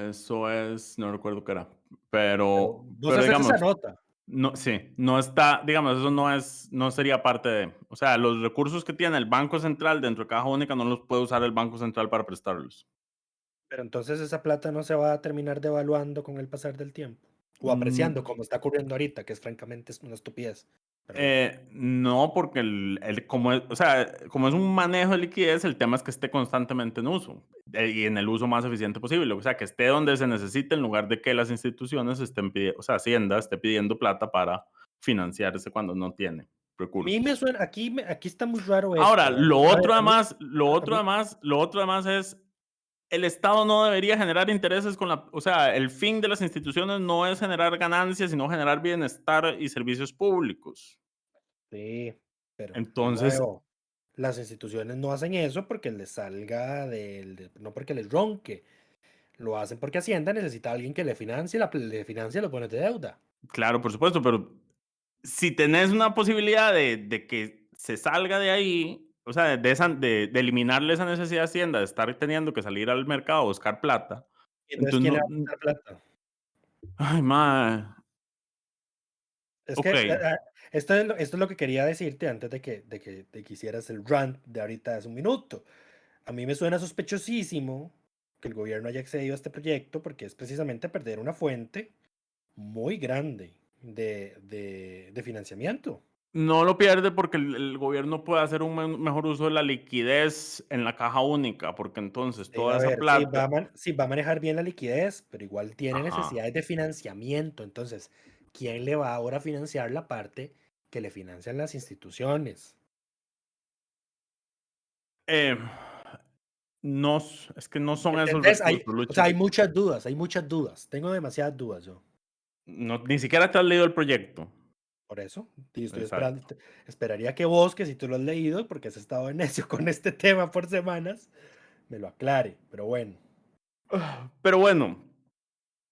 Speaker 9: Eso es, no recuerdo qué era,
Speaker 8: Pero vos
Speaker 9: pero
Speaker 8: haces esa
Speaker 9: digamos,
Speaker 8: nota,
Speaker 9: no, sí, no está, digamos, eso no sería parte de, o sea, los recursos que tiene el Banco Central dentro de Caja Única no los puede usar el Banco Central para prestarlos.
Speaker 8: pero entonces esa plata no se va a terminar devaluando con el pasar del tiempo. O apreciando,
Speaker 9: Mm,
Speaker 8: como está ocurriendo ahorita, que es francamente una estupidez. Pero bueno.
Speaker 9: no, porque como o sea, como es un manejo de liquidez, el tema es que esté constantemente en uso y en el uso más eficiente posible. O sea, que esté donde se necesite en lugar de que las instituciones estén pidiendo, o sea, Hacienda esté pidiendo plata para financiarse cuando no tiene
Speaker 8: A mí me
Speaker 9: recursos.
Speaker 8: suena, aquí está muy raro
Speaker 9: Ahora,
Speaker 8: esto. A mí,
Speaker 9: lo otro además es el Estado no debería generar intereses o sea, el fin de las instituciones no es generar ganancias, sino generar bienestar y servicios públicos.
Speaker 8: sí, pero de
Speaker 9: Entonces,
Speaker 8: nuevo, las instituciones no hacen eso porque les no porque les ronque. Lo hacen porque Hacienda necesita a alguien que le financie, le financie los bonos de deuda.
Speaker 9: claro, por supuesto, pero si tenés una posibilidad de que se salga de ahí, o sea, de eliminarle esa necesidad a Hacienda de estar teniendo que salir al mercado a buscar plata,
Speaker 8: Y entonces,
Speaker 9: entonces
Speaker 8: ¿quién le
Speaker 9: no,
Speaker 8: va a prestar plata?
Speaker 9: ay, ma,
Speaker 8: Es que
Speaker 9: Ok,
Speaker 8: esto es lo que quería decirte antes de que hicieras el rant de ahorita hace un minuto. A mí me suena sospechosísimo que el gobierno haya accedido a este proyecto porque es precisamente perder una fuente muy grande de financiamiento.
Speaker 9: no lo pierde porque el gobierno puede hacer un mejor uso de la liquidez en la caja única, porque entonces
Speaker 8: Sí,
Speaker 9: toda
Speaker 8: a
Speaker 9: esa
Speaker 8: ver,
Speaker 9: plata,
Speaker 8: sí va a manejar bien la liquidez, pero igual tiene
Speaker 9: ajá,
Speaker 8: necesidades de financiamiento. Entonces, ¿quién le va ahora a financiar la parte que le financian las instituciones?
Speaker 9: eh, no, es que no son esos
Speaker 8: ¿Entendés?
Speaker 9: recursos,
Speaker 8: O sea,
Speaker 9: Lucho.
Speaker 8: hay muchas dudas, hay muchas dudas. Tengo demasiadas dudas yo.
Speaker 9: No, ni siquiera te has leído el proyecto.
Speaker 8: Por eso, y estoy
Speaker 9: Exacto.
Speaker 8: esperando, esperaría que vos, que si tú lo has leído, porque has estado de necio con este tema por semanas, me lo aclare. Pero bueno,
Speaker 9: Pero bueno,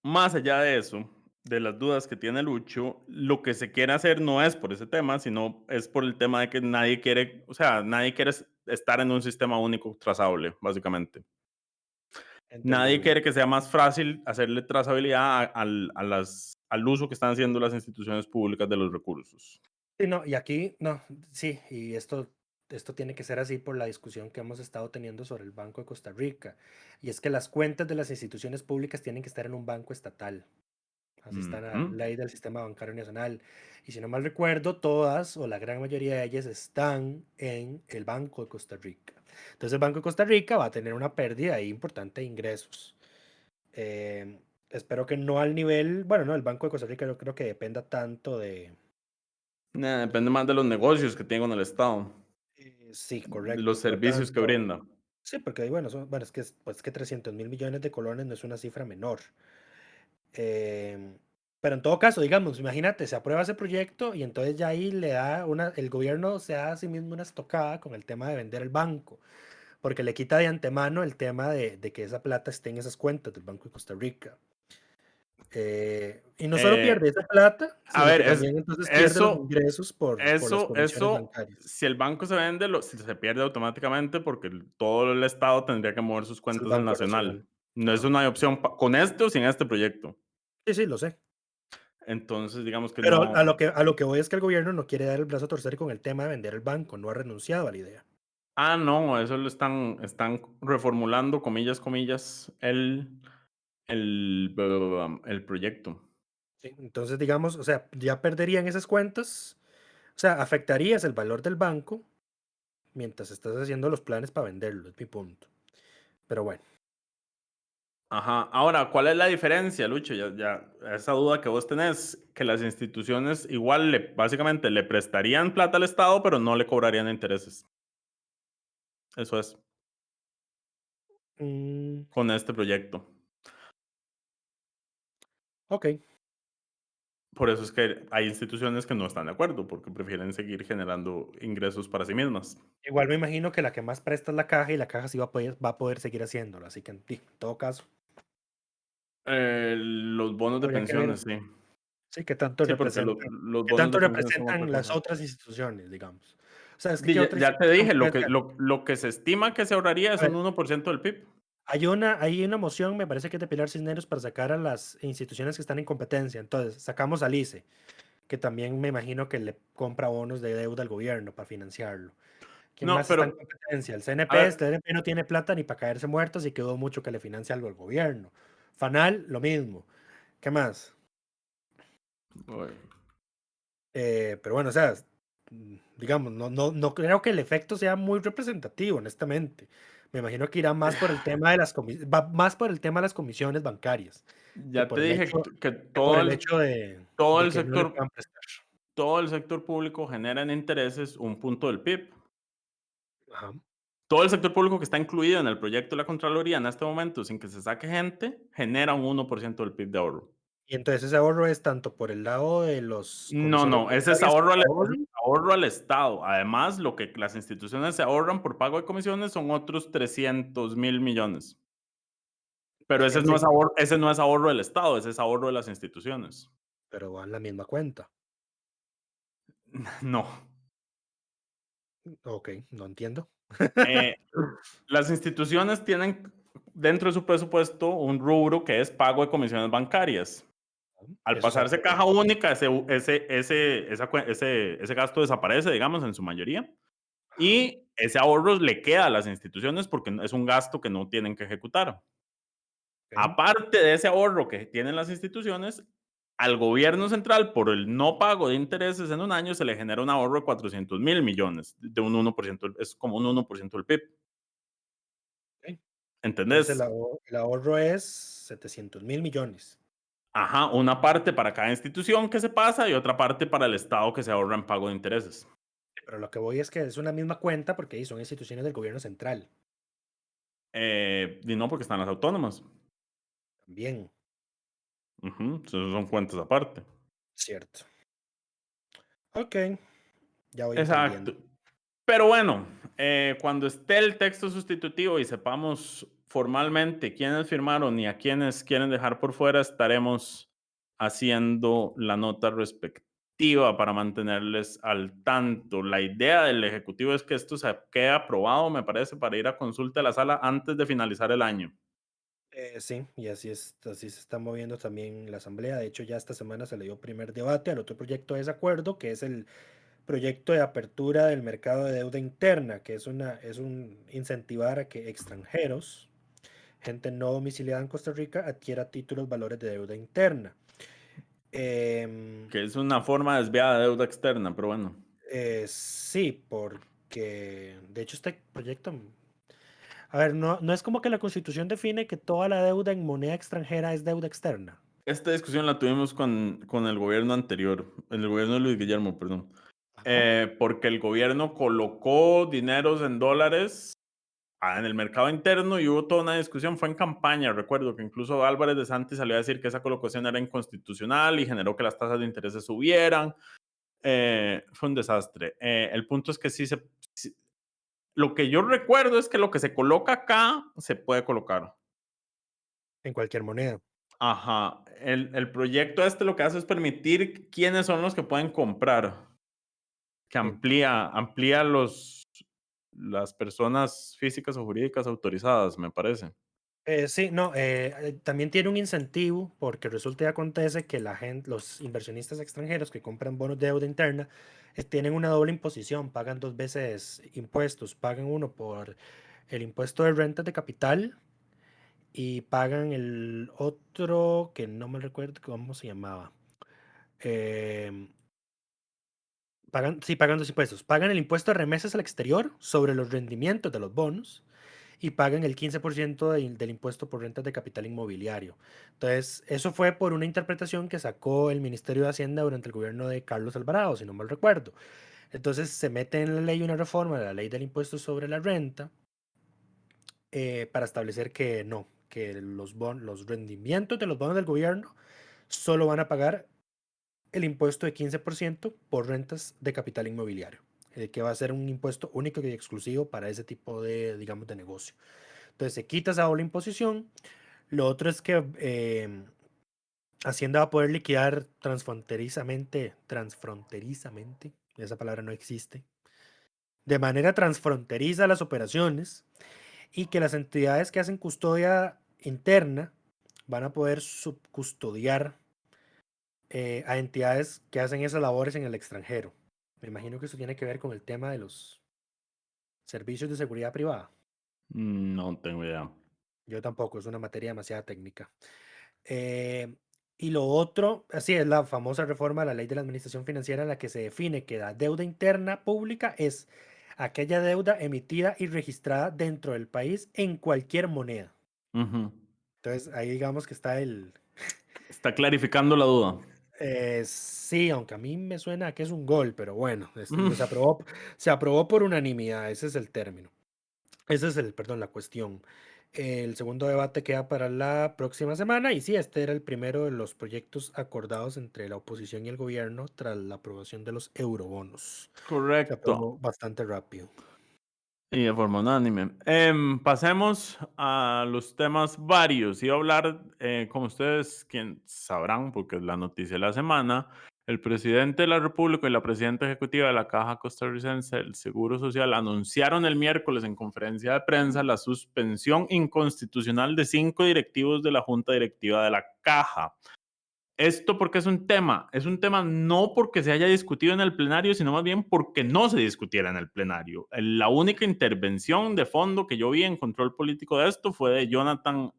Speaker 9: más allá de eso, de las dudas que tiene Lucho, lo que se quiere hacer no es por ese tema, sino es por el tema de que nadie quiere, o sea, nadie quiere estar en un sistema único trazable, básicamente. Nadie
Speaker 8: entendible.
Speaker 9: quiere que sea más fácil hacerle trazabilidad al uso que están haciendo las instituciones públicas de los recursos.
Speaker 8: Sí, no, y aquí, no, sí, y esto tiene que ser así por la discusión que hemos estado teniendo sobre el Banco de Costa Rica. Y es que las cuentas de las instituciones públicas tienen que estar en un banco estatal. Así está la
Speaker 9: Ujú.
Speaker 8: ley del Sistema Bancario Nacional. Y si no mal recuerdo, todas o la gran mayoría de ellas están en el Banco de Costa Rica. Entonces el Banco de Costa Rica va a tener una pérdida ahí importante de ingresos. Eh, espero que no al nivel, bueno, no, el Banco de Costa Rica yo creo que dependa tanto de...
Speaker 9: Depende más de los negocios que tiene con el Estado,
Speaker 8: Sí,
Speaker 9: de
Speaker 8: correcto,
Speaker 9: los
Speaker 8: no
Speaker 9: servicios que
Speaker 8: tanto...
Speaker 9: brinda.
Speaker 8: Sí, porque ahí, bueno, bueno, es que, pues, que 300.000 millones de colones no es una cifra menor. Em, pero en todo caso, digamos, imagínate, se aprueba ese proyecto y entonces ya ahí el gobierno se da a sí mismo una estocada con el tema de vender el banco, porque le quita de antemano el tema de que esa plata esté en esas cuentas del Banco de Costa Rica. Y no solo
Speaker 9: Eh,
Speaker 8: pierde esa plata,
Speaker 9: a
Speaker 8: sino
Speaker 9: ver,
Speaker 8: que también entonces pierde los
Speaker 9: eso,
Speaker 8: ingresos por las comisiones
Speaker 9: eso,
Speaker 8: bancarias.
Speaker 9: si el banco se vende, se pierde automáticamente porque todo el Estado tendría que mover sus
Speaker 8: Es el
Speaker 9: cuentas al
Speaker 8: Banco Nacional.
Speaker 9: nacional. No es
Speaker 8: Ajá.
Speaker 9: una opción con este o sin este proyecto.
Speaker 8: Sí, sí, lo sé.
Speaker 9: Entonces, digamos que
Speaker 8: Pero
Speaker 9: no.
Speaker 8: a lo que voy es que el gobierno no quiere dar el brazo a torcer con el tema de vender el banco, no ha renunciado a la idea.
Speaker 9: Ah, no, eso lo están reformulando, comillas, comillas, el proyecto.
Speaker 8: Sí, entonces, digamos, o sea, ya perderían esas cuentas, o sea, afectarías el valor del banco mientras estás haciendo los planes para venderlo, es mi punto. Pero bueno,
Speaker 9: Ajá. Ahora, ¿cuál es la diferencia, Lucho? Esa duda que vos tenés, que las instituciones igual básicamente le prestarían plata al Estado, pero no le cobrarían intereses. Eso es,
Speaker 8: mm,
Speaker 9: con este proyecto.
Speaker 8: ok.
Speaker 9: Por eso es que hay instituciones que no están de acuerdo, porque prefieren seguir generando ingresos para sí mismas.
Speaker 8: Igual me imagino que la que más presta es la caja y la caja sí va a poder seguir haciéndolo, así que en todo caso,
Speaker 9: Los bonos de
Speaker 8: habría que ver,
Speaker 9: pensiones, sí.
Speaker 8: sí, qué tanto
Speaker 9: Sí, porque
Speaker 8: representan,
Speaker 9: los
Speaker 8: qué
Speaker 9: bonos de
Speaker 8: tanto
Speaker 9: pensiones son otra
Speaker 8: representan las
Speaker 9: cosa.
Speaker 8: otras instituciones, digamos. O sea, es que
Speaker 9: Di,
Speaker 8: ¿qué
Speaker 9: Ya,
Speaker 8: otra
Speaker 9: ya te
Speaker 8: institución
Speaker 9: dije,
Speaker 8: puede ser?
Speaker 9: lo que se estima que se ahorraría
Speaker 8: A
Speaker 9: es un
Speaker 8: ver,
Speaker 9: 1% del PIB.
Speaker 8: hay una moción, me parece que es de Pilar Cisneros, para sacar a las instituciones que están en competencia. Entonces, sacamos al ICE, que también me imagino que le compra bonos de deuda al gobierno para financiarlo. ¿Quién
Speaker 9: No,
Speaker 8: más está en
Speaker 9: pero,
Speaker 8: competencia? El
Speaker 9: a
Speaker 8: CNP, el
Speaker 9: ver,
Speaker 8: CNP no tiene plata ni para caerse muertos y quedó mucho que le financie algo al gobierno. FANAL, lo mismo. ¿Qué más?
Speaker 9: uy,
Speaker 8: Pero bueno, o sea, digamos, no creo que el efecto sea muy representativo, honestamente. Me imagino que irá más por el tema va más por el tema de las comisiones bancarias que
Speaker 9: ya
Speaker 8: por
Speaker 9: te
Speaker 8: el
Speaker 9: dije
Speaker 8: hecho,
Speaker 9: que
Speaker 8: que por el hecho de,
Speaker 9: todo
Speaker 8: de
Speaker 9: el
Speaker 8: que no le
Speaker 9: sector,
Speaker 8: puedan prestar.
Speaker 9: todo el sector público genera en intereses un punto del PIB.
Speaker 8: Ajá.
Speaker 9: Todo el sector público que está incluido en el proyecto de la Contraloría en este momento, sin que se saque gente, genera un 1% del PIB de ahorro.
Speaker 8: Y entonces ese ahorro es tanto por el lado de las
Speaker 9: No,
Speaker 8: comisiones
Speaker 9: no, ese es
Speaker 8: bancarias que se
Speaker 9: ese es
Speaker 8: ahorran.
Speaker 9: ahorro al Estado. Además, lo que las instituciones se ahorran por pago de comisiones son otros 300.000 millones. Pero
Speaker 8: Sí,
Speaker 9: ese no es ahorro del Estado, ese es ahorro de las instituciones.
Speaker 8: pero va en la misma cuenta.
Speaker 9: No.
Speaker 8: Ok, no entiendo.
Speaker 9: Eh, las instituciones tienen dentro de su presupuesto un rubro que es pago de comisiones bancarias. Al
Speaker 8: Eso se
Speaker 9: pasarse
Speaker 8: aprobó.
Speaker 9: caja única, ese gasto desaparece, digamos, en su mayoría. Y ese ahorro le queda a las instituciones porque es un gasto que no tienen que ejecutar.
Speaker 8: Ok.
Speaker 9: Aparte de ese ahorro que tienen las instituciones, al gobierno central, por el no pago de intereses en un año, se le genera un ahorro de 400.000 millones, de un 1%, es como un 1% del PIB.
Speaker 8: Ok. Entonces
Speaker 9: ¿Entendés?
Speaker 8: el ahorro es 700.000 millones.
Speaker 9: Ajá, una parte para cada institución que se pasa y otra parte para el Estado que se ahorra en pago de intereses.
Speaker 8: Pero lo que voy es que es una misma cuenta porque ahí son instituciones del gobierno central.
Speaker 9: Y no porque están las autónomas.
Speaker 8: También,
Speaker 9: Ujú, esos son cuentas aparte.
Speaker 8: cierto. Ok, ya voy entendiendo.
Speaker 9: Exacto. Pero bueno, cuando esté el texto sustitutivo y sepamos formalmente quiénes firmaron y a quiénes quieren dejar por fuera, estaremos haciendo la nota respectiva para mantenerles al tanto. La idea del Ejecutivo es que esto se quede aprobado, me parece, para ir a consulta a la sala antes de finalizar el año.
Speaker 8: Sí, y así se está moviendo también la Asamblea. De hecho, ya esta semana se le dio primer debate al otro proyecto de desacuerdo, que es el proyecto de apertura del mercado de deuda interna, que es un incentivar a que extranjeros, gente no domiciliada en Costa Rica, adquiera títulos valores de deuda interna. Em,
Speaker 9: Que es una forma desviada de deuda externa, pero bueno.
Speaker 8: sí, porque de hecho este proyecto, a ver, no es como que la Constitución define que toda la deuda en moneda extranjera es deuda externa.
Speaker 9: Esta discusión la tuvimos con el gobierno anterior, el gobierno de Luis Guillermo, perdón.
Speaker 8: Ajá.
Speaker 9: Porque el gobierno colocó dineros en dólares en el mercado interno y hubo toda una discusión, fue en campaña, recuerdo que incluso Álvarez de Santi salió a decir que esa colocación era inconstitucional y generó que las tasas de interés subieran. Fue un desastre. El punto es que lo que yo recuerdo es que lo que se coloca acá se puede colocar.
Speaker 8: En cualquier moneda.
Speaker 9: Ajá. El proyecto este lo que hace es permitir quiénes son los que pueden comprar, que
Speaker 8: Sí.
Speaker 9: amplía las personas físicas o jurídicas autorizadas, me parece.
Speaker 8: Sí, no, también tiene un incentivo porque resulta y acontece que la gente, los inversionistas extranjeros que compran bonos de deuda interna tienen una doble imposición, pagan dos veces impuestos, pagan uno por el impuesto de rentas de capital y pagan el otro que no me recuerdo cómo se llamaba. Em, pagan dos impuestos, pagan el impuesto de remesas al exterior sobre los rendimientos de los bonos y pagan el 15% del impuesto por rentas de capital inmobiliario. Entonces, eso fue por una interpretación que sacó el Ministerio de Hacienda durante el gobierno de Carlos Alvarado, si no mal recuerdo. Entonces, se mete en la ley una reforma de la ley del impuesto sobre la renta para establecer que no, que los rendimientos de los bonos del gobierno solo van a pagar el impuesto de 15% por rentas de capital inmobiliario, que va a ser un impuesto único y exclusivo para ese tipo de, digamos, de negocio. Entonces se quita esa doble imposición. Lo otro es que Hacienda va a poder liquidar transfronterizamente, esa palabra no existe, de manera transfronteriza las operaciones y que las entidades que hacen custodia interna van a poder subcustodiar a entidades que hacen esas labores en el extranjero. Me imagino que eso tiene que ver con el tema de los servicios de seguridad privada.
Speaker 9: No tengo idea.
Speaker 8: Yo tampoco, es una materia demasiado técnica. Eh, y lo otro, así es la famosa reforma de la ley de la administración financiera en la que se define que la deuda interna pública es aquella deuda emitida y registrada dentro del país en cualquier moneda.
Speaker 9: Ujú.
Speaker 8: Entonces ahí digamos que está
Speaker 9: Está clarificando la duda.
Speaker 8: sí, aunque a mí me suena a que es un gol, pero bueno, se aprobó por unanimidad, ese es el término. Ese es perdón, la cuestión. El segundo debate queda para la próxima semana y sí, este era el primero de los proyectos acordados entre la oposición y el gobierno tras la aprobación de los eurobonos. Se
Speaker 9: Correcto.
Speaker 8: aprobó bastante rápido.
Speaker 9: Y de forma unánime. Pasemos a los temas varios. Iba a hablar, como ustedes quien sabrán, porque es la noticia de la semana, el presidente de la República y la presidenta ejecutiva de la Caja Costarricense del Seguro Social anunciaron el miércoles en conferencia de prensa la suspensión inconstitucional de 5 directivos de la Junta Directiva de la Caja. Esto porque es un tema no porque se haya discutido en el plenario, sino más bien porque no se discutiera en el plenario. La única intervención de fondo que yo vi en control político de esto fue de Jonathan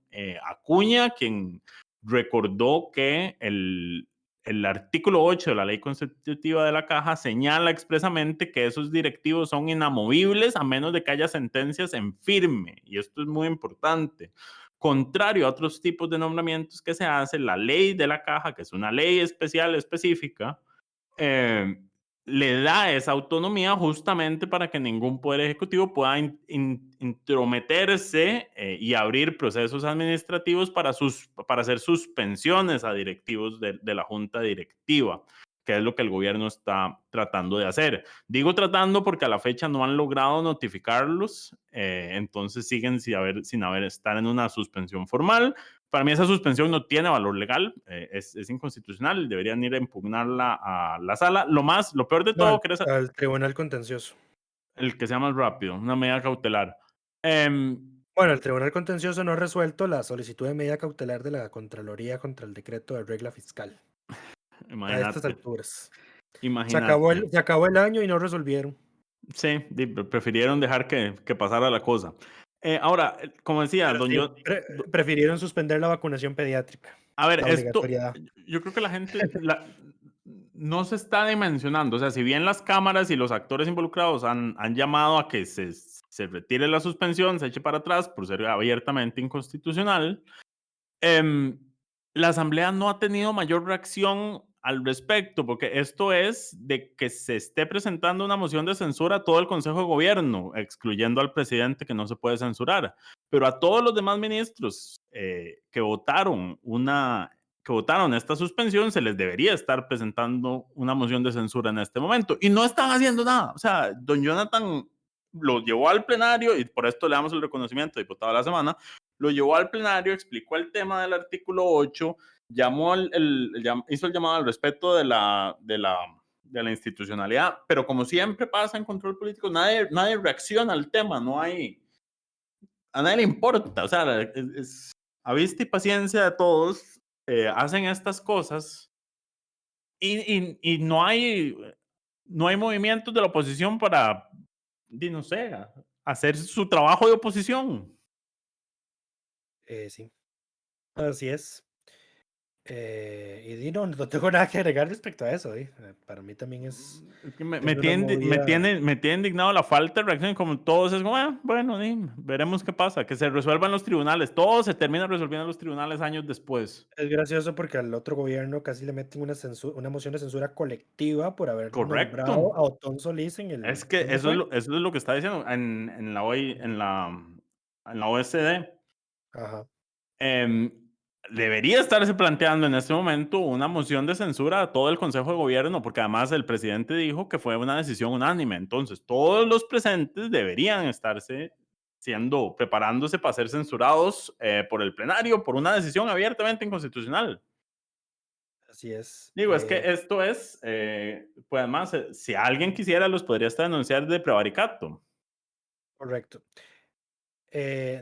Speaker 9: Acuña, quien recordó que el artículo 8 de la ley constitutiva de la Caja señala expresamente que esos directivos son inamovibles a menos de que haya sentencias en firme. Y esto es muy importante. Contrario a otros tipos de nombramientos que se hace, la ley de la Caja, que es una ley especial específica, le da esa autonomía justamente para que ningún poder ejecutivo pueda intrometerse y abrir procesos administrativos para hacer suspensiones a directivos de la junta directiva, que es lo que el gobierno está tratando de hacer. Digo tratando porque a la fecha no han logrado notificarlos, entonces siguen sin haber estar en una suspensión formal. Para mí esa suspensión no tiene valor legal, es inconstitucional, deberían ir a impugnarla a la sala. Lo peor de
Speaker 8: No,
Speaker 9: todo, que es
Speaker 8: al Tribunal Contencioso.
Speaker 9: el que sea más rápido, una medida cautelar. Em,
Speaker 8: Bueno, el Tribunal Contencioso no ha resuelto la solicitud de medida cautelar de la Contraloría contra el decreto de regla fiscal. A estas
Speaker 9: Imagínate,
Speaker 8: alturas.
Speaker 9: imagínate.
Speaker 8: Se acabó el año y no resolvieron.
Speaker 9: Sí, prefirieron dejar que pasara la cosa. Ahora, como decía,
Speaker 8: Pero sí, prefirieron suspender la vacunación pediátrica,
Speaker 9: a ver,
Speaker 8: la
Speaker 9: esto,
Speaker 8: obligatoriedad.
Speaker 9: yo creo que la gente no se está dimensionando. O sea, si bien las cámaras y los actores involucrados han llamado a que se retire la suspensión, se eche para atrás por ser abiertamente inconstitucional, em, la Asamblea no ha tenido mayor reacción al respecto, porque esto es de que se esté presentando una moción de censura a todo el Consejo de Gobierno, excluyendo al presidente que no se puede censurar, pero a todos los demás ministros que votaron esta suspensión se les debería estar presentando una moción de censura en este momento y no están haciendo nada. O sea, don Jonathan lo llevó al plenario y por esto le damos el reconocimiento de diputado de la semana, lo llevó al plenario, explicó el tema del artículo 8, hizo el llamado al respeto de la institucionalidad, pero como siempre pasa en control político, nadie reacciona al tema, a nadie le importa, o sea, a vista y paciencia de todos, hacen estas cosas y no hay movimientos de la oposición para, no sé, hacer su trabajo de oposición.
Speaker 8: Sí, así es. No tengo nada que agregar respecto a eso. Para mí también es
Speaker 9: Me
Speaker 8: una
Speaker 9: tiene, me,
Speaker 8: movida.
Speaker 9: tiene, me tiene indignado la falta de reacción, como todos es como, bueno, veremos qué pasa, que se resuelvan los tribunales, todo se termina resolviendo en los tribunales años después.
Speaker 8: Es gracioso porque al otro gobierno casi le meten una moción de censura colectiva por haber
Speaker 9: Correcto.
Speaker 8: nombrado a Otón Solís en
Speaker 9: Es
Speaker 8: el.
Speaker 9: que
Speaker 8: ¿Dónde fue?
Speaker 9: eso es lo que está diciendo en la OSD.
Speaker 8: Ajá.
Speaker 9: Em, Debería estarse planteando en este momento una moción de censura a todo el Consejo de Gobierno, porque además el presidente dijo que fue una decisión unánime. Entonces, todos los presentes deberían estarse preparándose para ser censurados por el plenario por una decisión abiertamente inconstitucional.
Speaker 8: Así es.
Speaker 9: Digo, es que esto pues además, si alguien quisiera, los podría hasta denunciar de prevaricato.
Speaker 8: Correcto.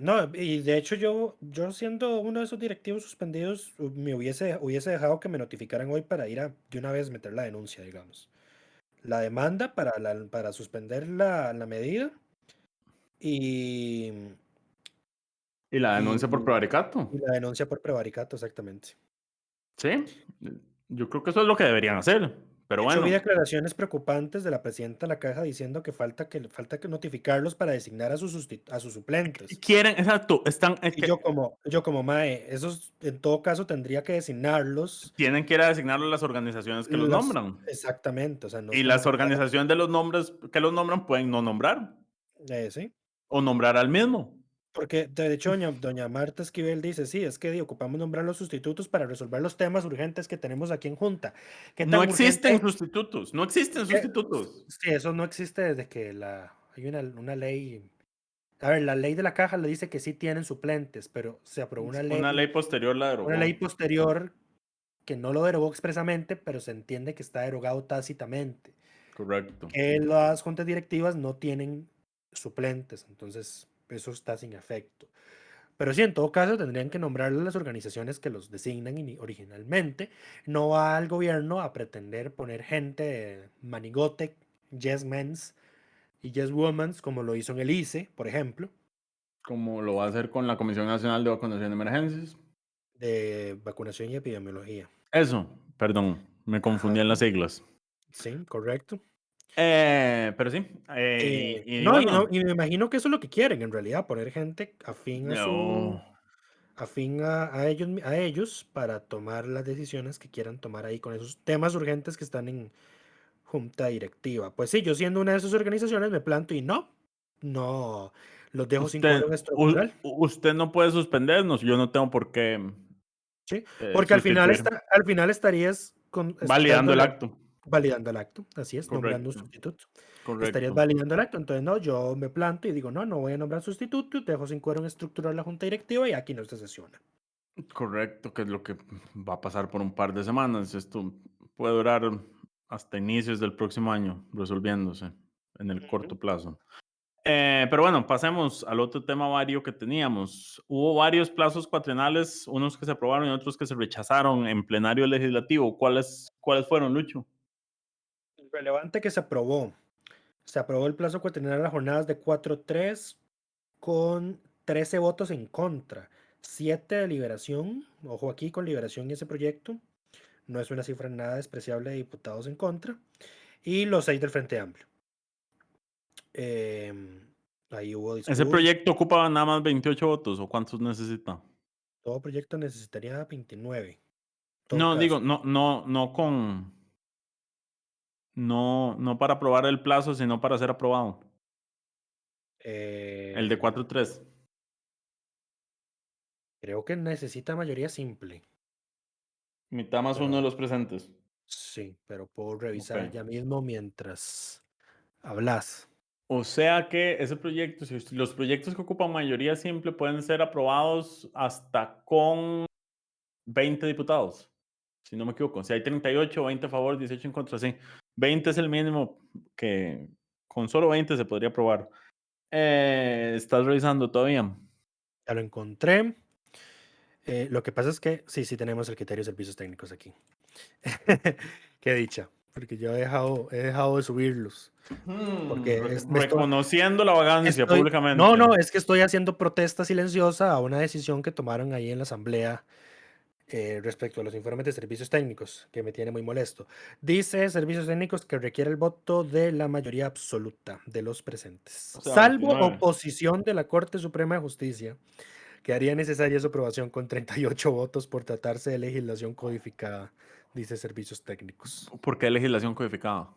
Speaker 8: No, y de hecho yo siendo uno de esos directivos suspendidos, me hubiese dejado que me notificaran hoy para ir de una vez meter la denuncia, digamos. La demanda para suspender la medida y,
Speaker 9: Y la
Speaker 8: y,
Speaker 9: denuncia por prevaricato.
Speaker 8: y la denuncia por prevaricato, exactamente.
Speaker 9: Sí, yo creo que eso es lo que deberían hacer. Pero
Speaker 8: De hecho, vi
Speaker 9: bueno,
Speaker 8: declaraciones preocupantes de la presidenta de la Caja diciendo que falta que notificarlos para designar a sus suplentes.
Speaker 9: quieren, exacto,
Speaker 8: Y yo como mae, esos en todo caso tendría que designarlos
Speaker 9: tienen que ir a designarlo a las organizaciones que los nombran.
Speaker 8: exactamente, o sea, no es
Speaker 9: Y
Speaker 8: como
Speaker 9: las
Speaker 8: que fuera,
Speaker 9: organizaciones de los nombres que los nombran pueden no nombrar
Speaker 8: sí.
Speaker 9: o nombrar al mismo.
Speaker 8: Porque de hecho doña Marta Esquivel dice, sí, es que ocupamos nombrar los sustitutos para resolver los temas urgentes que tenemos aquí en Junta. ¿Qué
Speaker 9: No
Speaker 8: tan
Speaker 9: existen
Speaker 8: urgente?
Speaker 9: sustitutos, no existen
Speaker 8: ¿Qué?
Speaker 9: sustitutos.
Speaker 8: Sí, eso no existe desde que hay una ley. A ver, la ley de la Caja le dice que sí tienen suplentes, pero se aprobó
Speaker 9: Una ley posterior la
Speaker 8: una ley
Speaker 9: derogó.
Speaker 8: posterior que no lo derogó expresamente, pero se entiende que está derogado tácitamente.
Speaker 9: Correcto.
Speaker 8: Que las juntas directivas no tienen suplentes, entonces eso está sin efecto. Pero sí, en todo caso tendrían que nombrarle las organizaciones que los designan originalmente. No va al gobierno a pretender poner gente manigote, yes mens y yes womans, como lo hizo en el ICE, por ejemplo,
Speaker 9: Como lo va a hacer con la Comisión Nacional de Vacunación de Emergencias.
Speaker 8: de vacunación y epidemiología.
Speaker 9: Eso, perdón, me confundí
Speaker 8: Ajá,
Speaker 9: en las siglas.
Speaker 8: sí, correcto.
Speaker 9: Pero sí, y
Speaker 8: No,
Speaker 9: bueno,
Speaker 8: y me imagino que eso es lo que quieren, en realidad, poner gente afín a
Speaker 9: no,
Speaker 8: afín a ellos para tomar las decisiones que quieran tomar ahí con esos temas urgentes que están en junta directiva. Pues sí, yo siendo una de esas organizaciones me planto y no, los dejo sin
Speaker 9: usted,
Speaker 8: quórum estructural.
Speaker 9: usted no puede suspendernos, yo no tengo por qué
Speaker 8: Sí, porque
Speaker 9: sustituir,
Speaker 8: al final estarías
Speaker 9: validando el acto.
Speaker 8: validando el acto, así es, nombrando un
Speaker 9: Correcto,
Speaker 8: sustituto. Estarías
Speaker 9: correcto,
Speaker 8: validando el acto, entonces no, yo me planto y digo, no voy a nombrar sustituto, dejo sin quórum estructural la junta directiva y aquí no se sesiona.
Speaker 9: correcto, que es lo que va a pasar por un par de semanas. Esto puede durar hasta inicios del próximo año, resolviéndose en el corto plazo. Pero bueno, pasemos al otro tema vario que teníamos. Hubo varios plazos cuatrienales, unos que se aprobaron y otros que se rechazaron en plenario legislativo. ¿Cuáles fueron, Lucho?
Speaker 8: Relevante que se aprobó el plazo cuatrienal a las jornadas de 4-3 con 13 votos en contra, 7 de liberación, ojo aquí con liberación y ese proyecto, no es una cifra nada despreciable de diputados en contra, y los 6 del Frente Amplio. Ahí hubo
Speaker 9: ¿Ese
Speaker 8: discurso,
Speaker 9: proyecto ocupa nada más 28 votos o cuántos necesita?
Speaker 8: todo proyecto necesitaría 29, en todo
Speaker 9: No,
Speaker 8: caso.
Speaker 9: digo, no para aprobar el plazo, sino para ser aprobado. El de
Speaker 8: Eh,
Speaker 9: 4-3.
Speaker 8: Creo que necesita mayoría simple,
Speaker 9: Mitad más uno de
Speaker 8: pero
Speaker 9: los presentes.
Speaker 8: sí, pero puedo
Speaker 9: Ok.
Speaker 8: revisar ya mismo mientras hablas.
Speaker 9: O sea que ese proyecto, si los proyectos que ocupan mayoría simple pueden ser aprobados hasta con 20 diputados, si no me equivoco. Si hay 38, 20 a favor, 18 en contra, sí. 20 es el mínimo que con solo 20 se podría aprobar. ¿Estás revisando todavía?
Speaker 8: Ya lo encontré. Lo que pasa es que sí tenemos el criterio de servicios técnicos aquí. Qué dicha, porque yo he dejado de subirlos. Porque
Speaker 9: Reconociendo la vagancia
Speaker 8: no,
Speaker 9: públicamente.
Speaker 8: es que estoy haciendo protesta silenciosa a una decisión que tomaron ahí en la asamblea respecto a los informes de servicios técnicos, que me tiene muy molesto. Dice servicios técnicos que requiere el voto de la mayoría absoluta de los presentes,
Speaker 9: O sea,
Speaker 8: salvo
Speaker 9: 29.
Speaker 8: oposición de la Corte Suprema de Justicia, que haría necesaria su aprobación con 38 votos por tratarse de legislación codificada, dice servicios técnicos.
Speaker 9: ¿Por qué legislación codificada?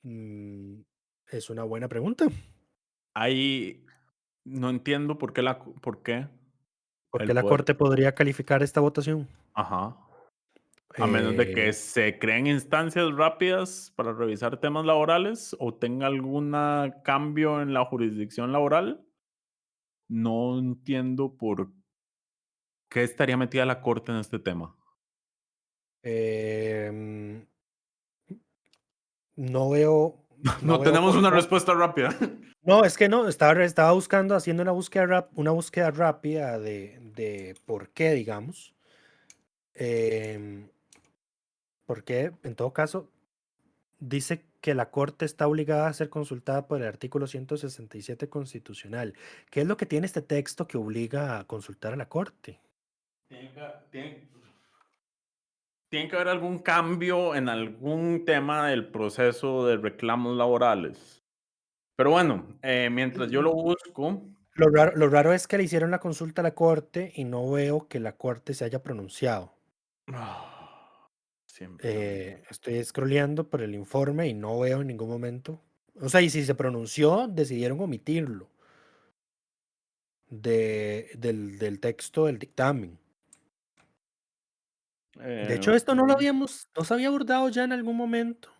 Speaker 8: Mm, es una buena pregunta.
Speaker 9: Ahí no entiendo por qué
Speaker 8: Porque
Speaker 9: el
Speaker 8: la
Speaker 9: poder.
Speaker 8: Corte podría calificar esta votación.
Speaker 9: Ajá. A menos de que
Speaker 8: Eh,
Speaker 9: se creen instancias rápidas para revisar temas laborales o tenga algún cambio en la jurisdicción laboral, no entiendo por qué estaría metida la Corte en este tema.
Speaker 8: em, no veo, no
Speaker 9: No
Speaker 8: veo
Speaker 9: tenemos
Speaker 8: por
Speaker 9: una
Speaker 8: no,
Speaker 9: respuesta rápida.
Speaker 8: no, es que no, estaba buscando, haciendo una búsqueda rápida de por qué, digamos. Em, Porque, en todo caso, dice que la Corte está obligada a ser consultada por el artículo 167 constitucional. ¿Qué es lo que tiene este texto que obliga a consultar a la Corte?
Speaker 9: Tiene que, tiene- tiene que haber algún cambio en algún tema del proceso de reclamos laborales. Pero bueno, mientras yo lo busco,
Speaker 8: Lo raro es que le hicieron la consulta a la Corte y no veo que la Corte se haya pronunciado.
Speaker 9: siempre lo mismo.
Speaker 8: Estoy scrolleando por el informe y no veo en ningún momento. O sea, y si se pronunció, decidieron omitirlo del texto del dictamen. De hecho, esto
Speaker 9: Ok.
Speaker 8: no se había abordado ya en algún momento,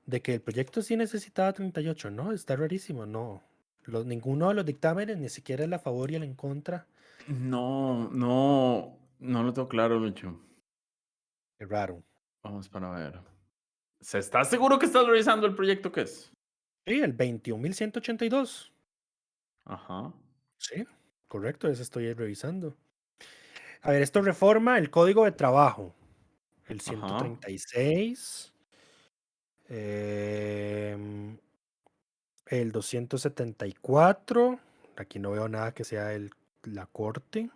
Speaker 8: de que el proyecto sí necesitaba 38, ¿no? Está rarísimo, no. Ninguno de los dictámenes, ni siquiera el a favor y el en contra.
Speaker 9: No lo tengo claro, Lucho.
Speaker 8: Qué raro.
Speaker 9: Vamos para ver. ¿Se está seguro que estás revisando el proyecto que es?
Speaker 8: Sí, el 21.182.
Speaker 9: Ajá.
Speaker 8: Sí, correcto, eso estoy revisando. A ver, esto reforma el Código de Trabajo, el
Speaker 9: Ajá.
Speaker 8: 136, el 274. Aquí no veo nada que sea la Corte.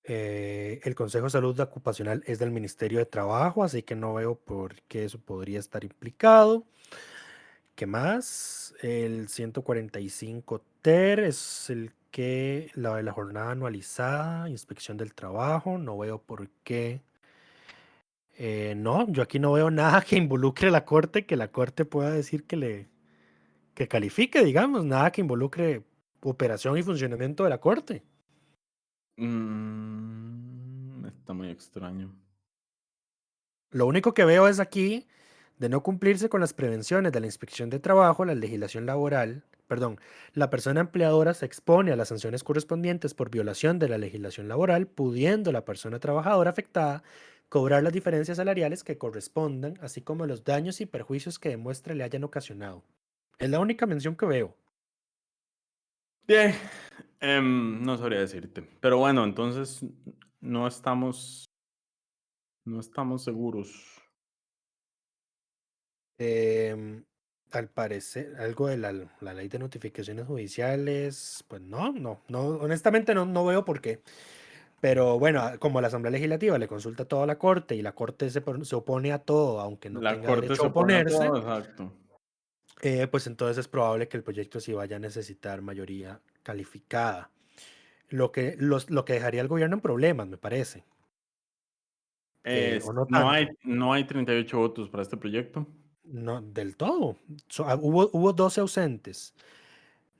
Speaker 8: El Consejo de Salud Ocupacional es del Ministerio de Trabajo, así que no veo por qué eso podría estar implicado. ¿Qué más? El 145 TER es la de la jornada anualizada, inspección del trabajo. No veo por qué. No, yo aquí no veo nada que involucre a la corte, que la corte pueda decir que califique, digamos, nada que involucre operación y funcionamiento de la corte.
Speaker 9: Está muy extraño.
Speaker 8: Lo único que veo es aquí, de no cumplirse con las prevenciones de la inspección de trabajo, la legislación laboral, perdón, la persona empleadora se expone a las sanciones correspondientes por violación de la legislación laboral, pudiendo la persona trabajadora afectada cobrar las diferencias salariales que correspondan, así como los daños y perjuicios que demuestre le hayan ocasionado. Es la única mención que veo.
Speaker 9: Bien, no sabría decirte. Pero bueno, entonces no estamos, no estamos seguros.
Speaker 8: Em, Al parecer, algo de la ley de notificaciones judiciales, pues no, honestamente no veo por qué. Pero bueno, como la Asamblea Legislativa le consulta todo a la Corte y la Corte se opone a todo, aunque no
Speaker 9: La
Speaker 8: tenga
Speaker 9: corte
Speaker 8: derecho a
Speaker 9: se opone a
Speaker 8: oponerse,
Speaker 9: todo, exacto.
Speaker 8: pues entonces es probable que el proyecto sí vaya a necesitar mayoría calificada. Lo que dejaría al gobierno en problemas, me parece. O no tanto.
Speaker 9: No hay 38 votos para este proyecto.
Speaker 8: No, del todo. Hubo 12 ausentes.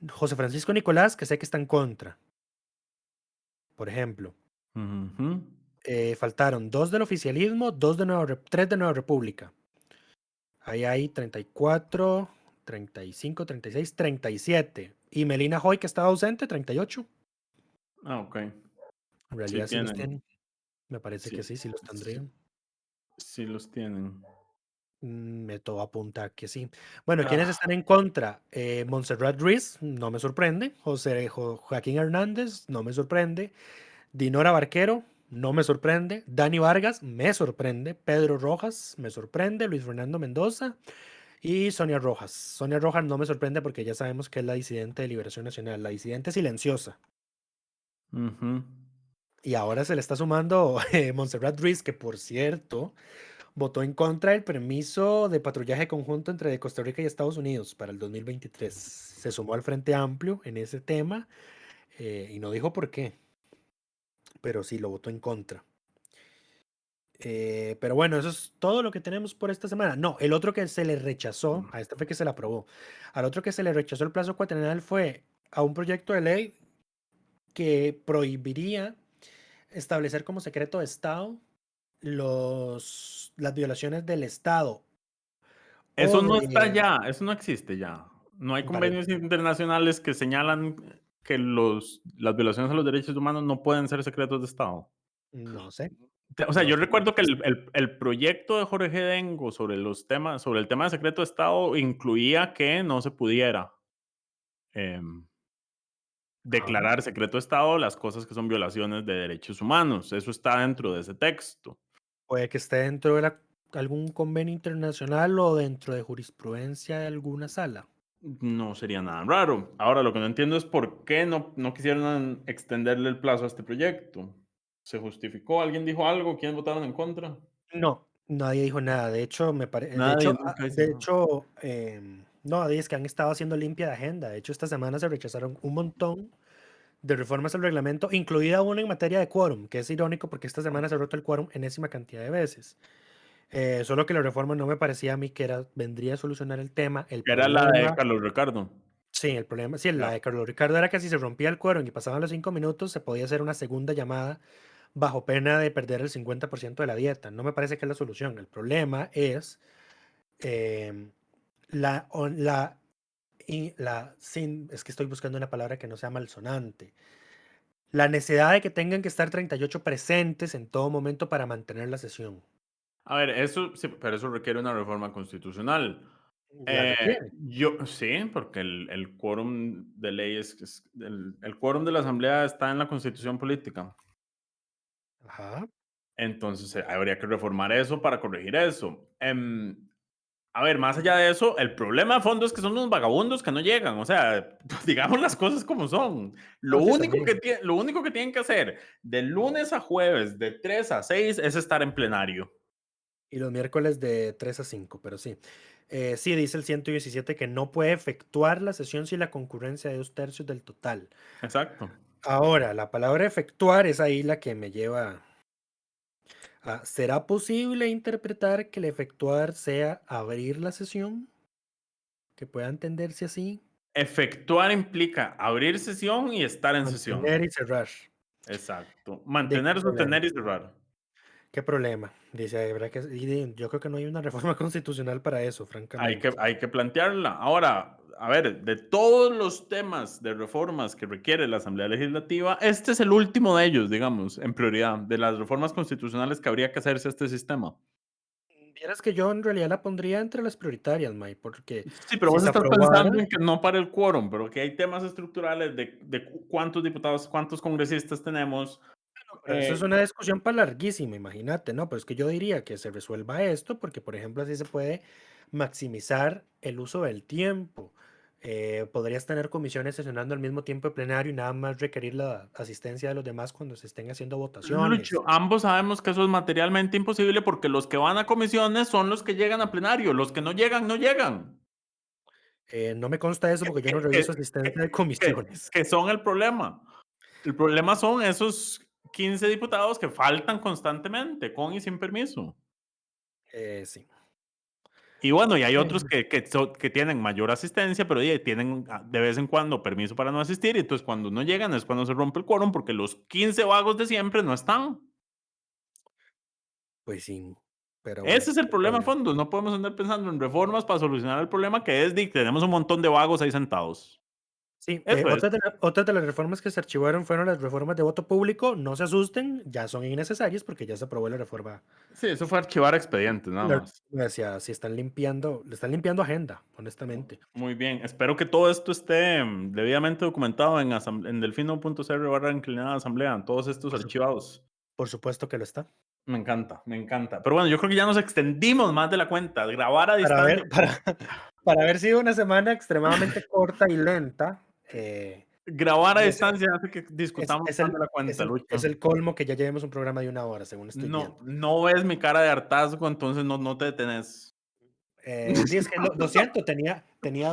Speaker 8: José Francisco Nicolás, que sé que está en contra, por ejemplo.
Speaker 9: Ujú.
Speaker 8: Faltaron dos del oficialismo, tres de Nueva República. Ahí hay 34, 35, 36, 37. Y Melina Hoy, que estaba ausente, 38.
Speaker 9: Ah, ok.
Speaker 8: En
Speaker 9: Sí
Speaker 8: realidad sí los
Speaker 9: tienen.
Speaker 8: tienen. Me parece que
Speaker 9: Sí,
Speaker 8: sí los
Speaker 9: sí,
Speaker 8: tendrían.
Speaker 9: sí los tienen.
Speaker 8: Me todo apunta que sí. Bueno, ¿quiénes
Speaker 9: Ah,
Speaker 8: están en contra? Montserrat Ruiz, no me sorprende. Joaquín Hernández, no me sorprende. Dinora Barquero, no me sorprende. Dani Vargas, me sorprende. Pedro Rojas, me sorprende. Luis Fernando Mendoza y Sonia Rojas. Sonia Rojas no me sorprende porque ya sabemos que es la disidente de Liberación Nacional, la disidente silenciosa.
Speaker 9: ujú.
Speaker 8: Y ahora se le está sumando Montserrat Ruiz, que por cierto votó en contra del permiso de patrullaje conjunto entre Costa Rica y Estados Unidos para el 2023. Se sumó al Frente Amplio en ese tema y no dijo por qué, pero sí lo votó en contra. Pero bueno, eso es todo lo que tenemos por esta semana. No, el otro que se le rechazó, a este fue que se le aprobó. Al otro que se le rechazó el plazo cuatrienal fue a un proyecto de ley que prohibiría establecer como secreto de Estado las violaciones del Estado
Speaker 9: Eso
Speaker 8: o
Speaker 9: no está
Speaker 8: de...
Speaker 9: ya, eso no existe ya. No hay
Speaker 8: pare-
Speaker 9: convenios internacionales que señalan que las violaciones a los derechos humanos no pueden ser secretos de Estado.
Speaker 8: No sé,
Speaker 9: O sea,
Speaker 8: no
Speaker 9: yo
Speaker 8: sé.
Speaker 9: recuerdo que el proyecto de Jorge Dengo sobre el tema de secreto de Estado incluía que no se pudiera em,
Speaker 8: Ajá.
Speaker 9: declarar secreto de Estado las cosas que son violaciones de derechos humanos. Eso está dentro de ese texto.
Speaker 8: Puede que esté dentro de algún convenio internacional o dentro de jurisprudencia de alguna sala.
Speaker 9: No sería nada raro. Ahora, lo que no entiendo es por qué no quisieron extenderle el plazo a este proyecto. ¿Se justificó? ¿Alguien dijo algo? ¿Quiénes votaron en contra?
Speaker 8: No, nadie dijo nada. De hecho,
Speaker 9: Nadie nunca dice nada.
Speaker 8: no, es que han estado haciendo limpia de agenda. De hecho, esta semana se rechazaron un montón de reformas al reglamento, incluida una en materia de quórum, que es irónico porque esta semana se ha roto el quórum enésima cantidad de veces. Solo que la reforma no me parecía a mí que vendría a solucionar el tema.
Speaker 9: Era la de Carlos Ricardo.
Speaker 8: Sí, el problema, sí, la
Speaker 9: Ya.
Speaker 8: de Carlos Ricardo era que si se rompía el quórum y pasaban los 5 minutos, se podía hacer una segunda llamada bajo pena de perder el 50% de la dieta. No me parece que es la solución. El problema es em, la, on- la, es que estoy buscando una palabra que no sea malsonante. La necesidad de que tengan que estar 38 presentes en todo momento para mantener la sesión.
Speaker 9: A ver, eso sí, pero eso requiere una reforma constitucional. Sí, porque el quórum de ley el quórum de la Asamblea está en la Constitución Política.
Speaker 8: Ajá.
Speaker 9: Entonces, habría que reformar eso para corregir eso. A ver, más allá de eso, el problema de fondo es que son unos vagabundos que no llegan. O sea, digamos las cosas como son. Lo
Speaker 8: No, sí,
Speaker 9: único
Speaker 8: también.
Speaker 9: lo único que tienen que hacer de lunes a jueves, de 3 a 6, es estar en plenario.
Speaker 8: Y los miércoles de 3 a 5, pero sí. Sí, dice el 117 que no puede efectuar la sesión si la concurrencia de 2/3 del total.
Speaker 9: Exacto.
Speaker 8: Ahora, la palabra efectuar es ahí la que me lleva a... ¿Será posible interpretar que el efectuar sea abrir la sesión? Que pueda entenderse así.
Speaker 9: Efectuar implica abrir sesión y estar en sesión.
Speaker 8: Mantener y cerrar.
Speaker 9: Exacto.
Speaker 8: ¿De qué
Speaker 9: Mantener,
Speaker 8: problema?
Speaker 9: sostener y cerrar.
Speaker 8: ¿Qué problema? Dice, ¿verdad que yo creo que no hay una reforma constitucional para eso, francamente.
Speaker 9: Hay que plantearla. Ahora, a ver, de todos los temas de reformas que requiere la Asamblea Legislativa, este es el último de ellos, digamos, en prioridad, de las reformas constitucionales que habría que hacerse a este sistema.
Speaker 8: Vieras que yo en realidad la pondría entre las prioritarias, May, porque
Speaker 9: Sí, pero
Speaker 8: si
Speaker 9: vos
Speaker 8: se
Speaker 9: estás
Speaker 8: aprobara,
Speaker 9: pensando en que no para el quórum, pero que hay temas estructurales de cuántos diputados, cuántos congresistas tenemos.
Speaker 8: pero eso es una discusión para larguísima, imagínate, ¿no? Pero es que yo diría que se resuelva esto porque, por ejemplo, así se puede maximizar el uso del tiempo. Podrías tener comisiones sesionando al mismo tiempo de plenario y nada más requerir la asistencia de los demás cuando se estén haciendo votaciones.
Speaker 9: Lucho, ambos sabemos que eso es materialmente imposible porque los que van a comisiones son los que llegan a plenario, los que no llegan, no llegan.
Speaker 8: No me consta eso porque yo no reviso asistencia de comisiones.
Speaker 9: Que son el problema. El problema son esos 15 diputados que faltan constantemente, con y sin permiso.
Speaker 8: Sí.
Speaker 9: Y bueno, y hay otros que tienen mayor asistencia, pero tienen de vez en cuando permiso para no asistir, y entonces cuando no llegan es cuando se rompe el quórum, porque los 15 vagos de siempre no están.
Speaker 8: Pues sí, pero bueno,
Speaker 9: Ese es el
Speaker 8: qué
Speaker 9: problema a
Speaker 8: problema.
Speaker 9: fondo. No podemos andar pensando en reformas para solucionar el problema que es de que tenemos un montón de vagos ahí sentados.
Speaker 8: Sí,
Speaker 9: Eso es.
Speaker 8: otras de las reformas que se archivaron fueron las reformas de voto público. No se asusten, ya son innecesarias porque ya se aprobó la reforma.
Speaker 9: Sí, eso fue archivar expedientes, nada más.
Speaker 8: Decía, si están limpiando, le están limpiando agenda, honestamente.
Speaker 9: Muy bien. Espero que todo esto esté debidamente documentado en delfino.cr/inclinada asamblea, todos estos
Speaker 8: Por, su-
Speaker 9: archivados.
Speaker 8: por supuesto que lo está.
Speaker 9: Me encanta, me encanta. Pero bueno, yo creo que ya nos extendimos más de la cuenta. Grabar a
Speaker 8: Para
Speaker 9: distancia.
Speaker 8: ver, para haber sido una semana extremadamente corta y lenta,
Speaker 9: Grabar a
Speaker 8: es,
Speaker 9: distancia hace que discutamos
Speaker 8: es
Speaker 9: más
Speaker 8: el,
Speaker 9: de la
Speaker 8: es,
Speaker 9: cuenta,
Speaker 8: el,
Speaker 9: Lucho.
Speaker 8: es el colmo que ya llevemos un programa de 1 hora, según estoy
Speaker 9: No,
Speaker 8: viendo.
Speaker 9: no ves mi cara de hartazgo, entonces no te detenés.
Speaker 8: Es que lo siento, tenía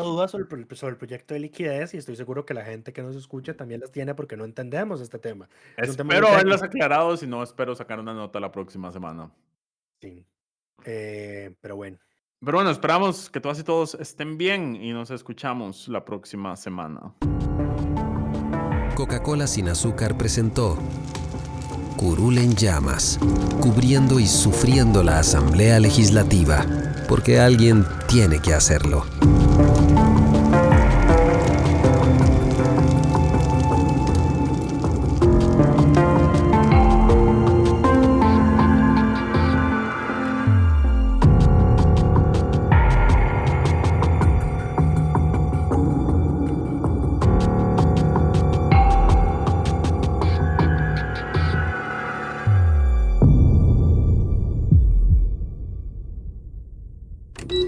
Speaker 8: dudas sobre el proyecto de liquidez y estoy seguro que la gente que nos escucha también las tiene porque no entendemos este tema. Es un tema muy
Speaker 9: Espero haberlas
Speaker 8: técnico.
Speaker 9: aclarado, si no, espero sacar una nota la próxima semana.
Speaker 8: Sí. Pero bueno.
Speaker 9: Pero bueno, esperamos que todas y todos estén bien y nos escuchamos la próxima semana.
Speaker 1: Coca-Cola sin azúcar presentó Curul en llamas, cubriendo y sufriendo la Asamblea Legislativa, porque alguien tiene que hacerlo.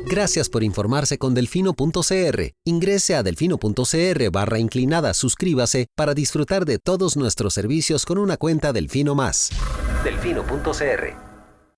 Speaker 1: Gracias por informarse con delfino.cr. Ingrese a delfino.cr/inclinada, suscríbase para disfrutar de todos nuestros servicios con una cuenta Delfino Más. Delfino.cr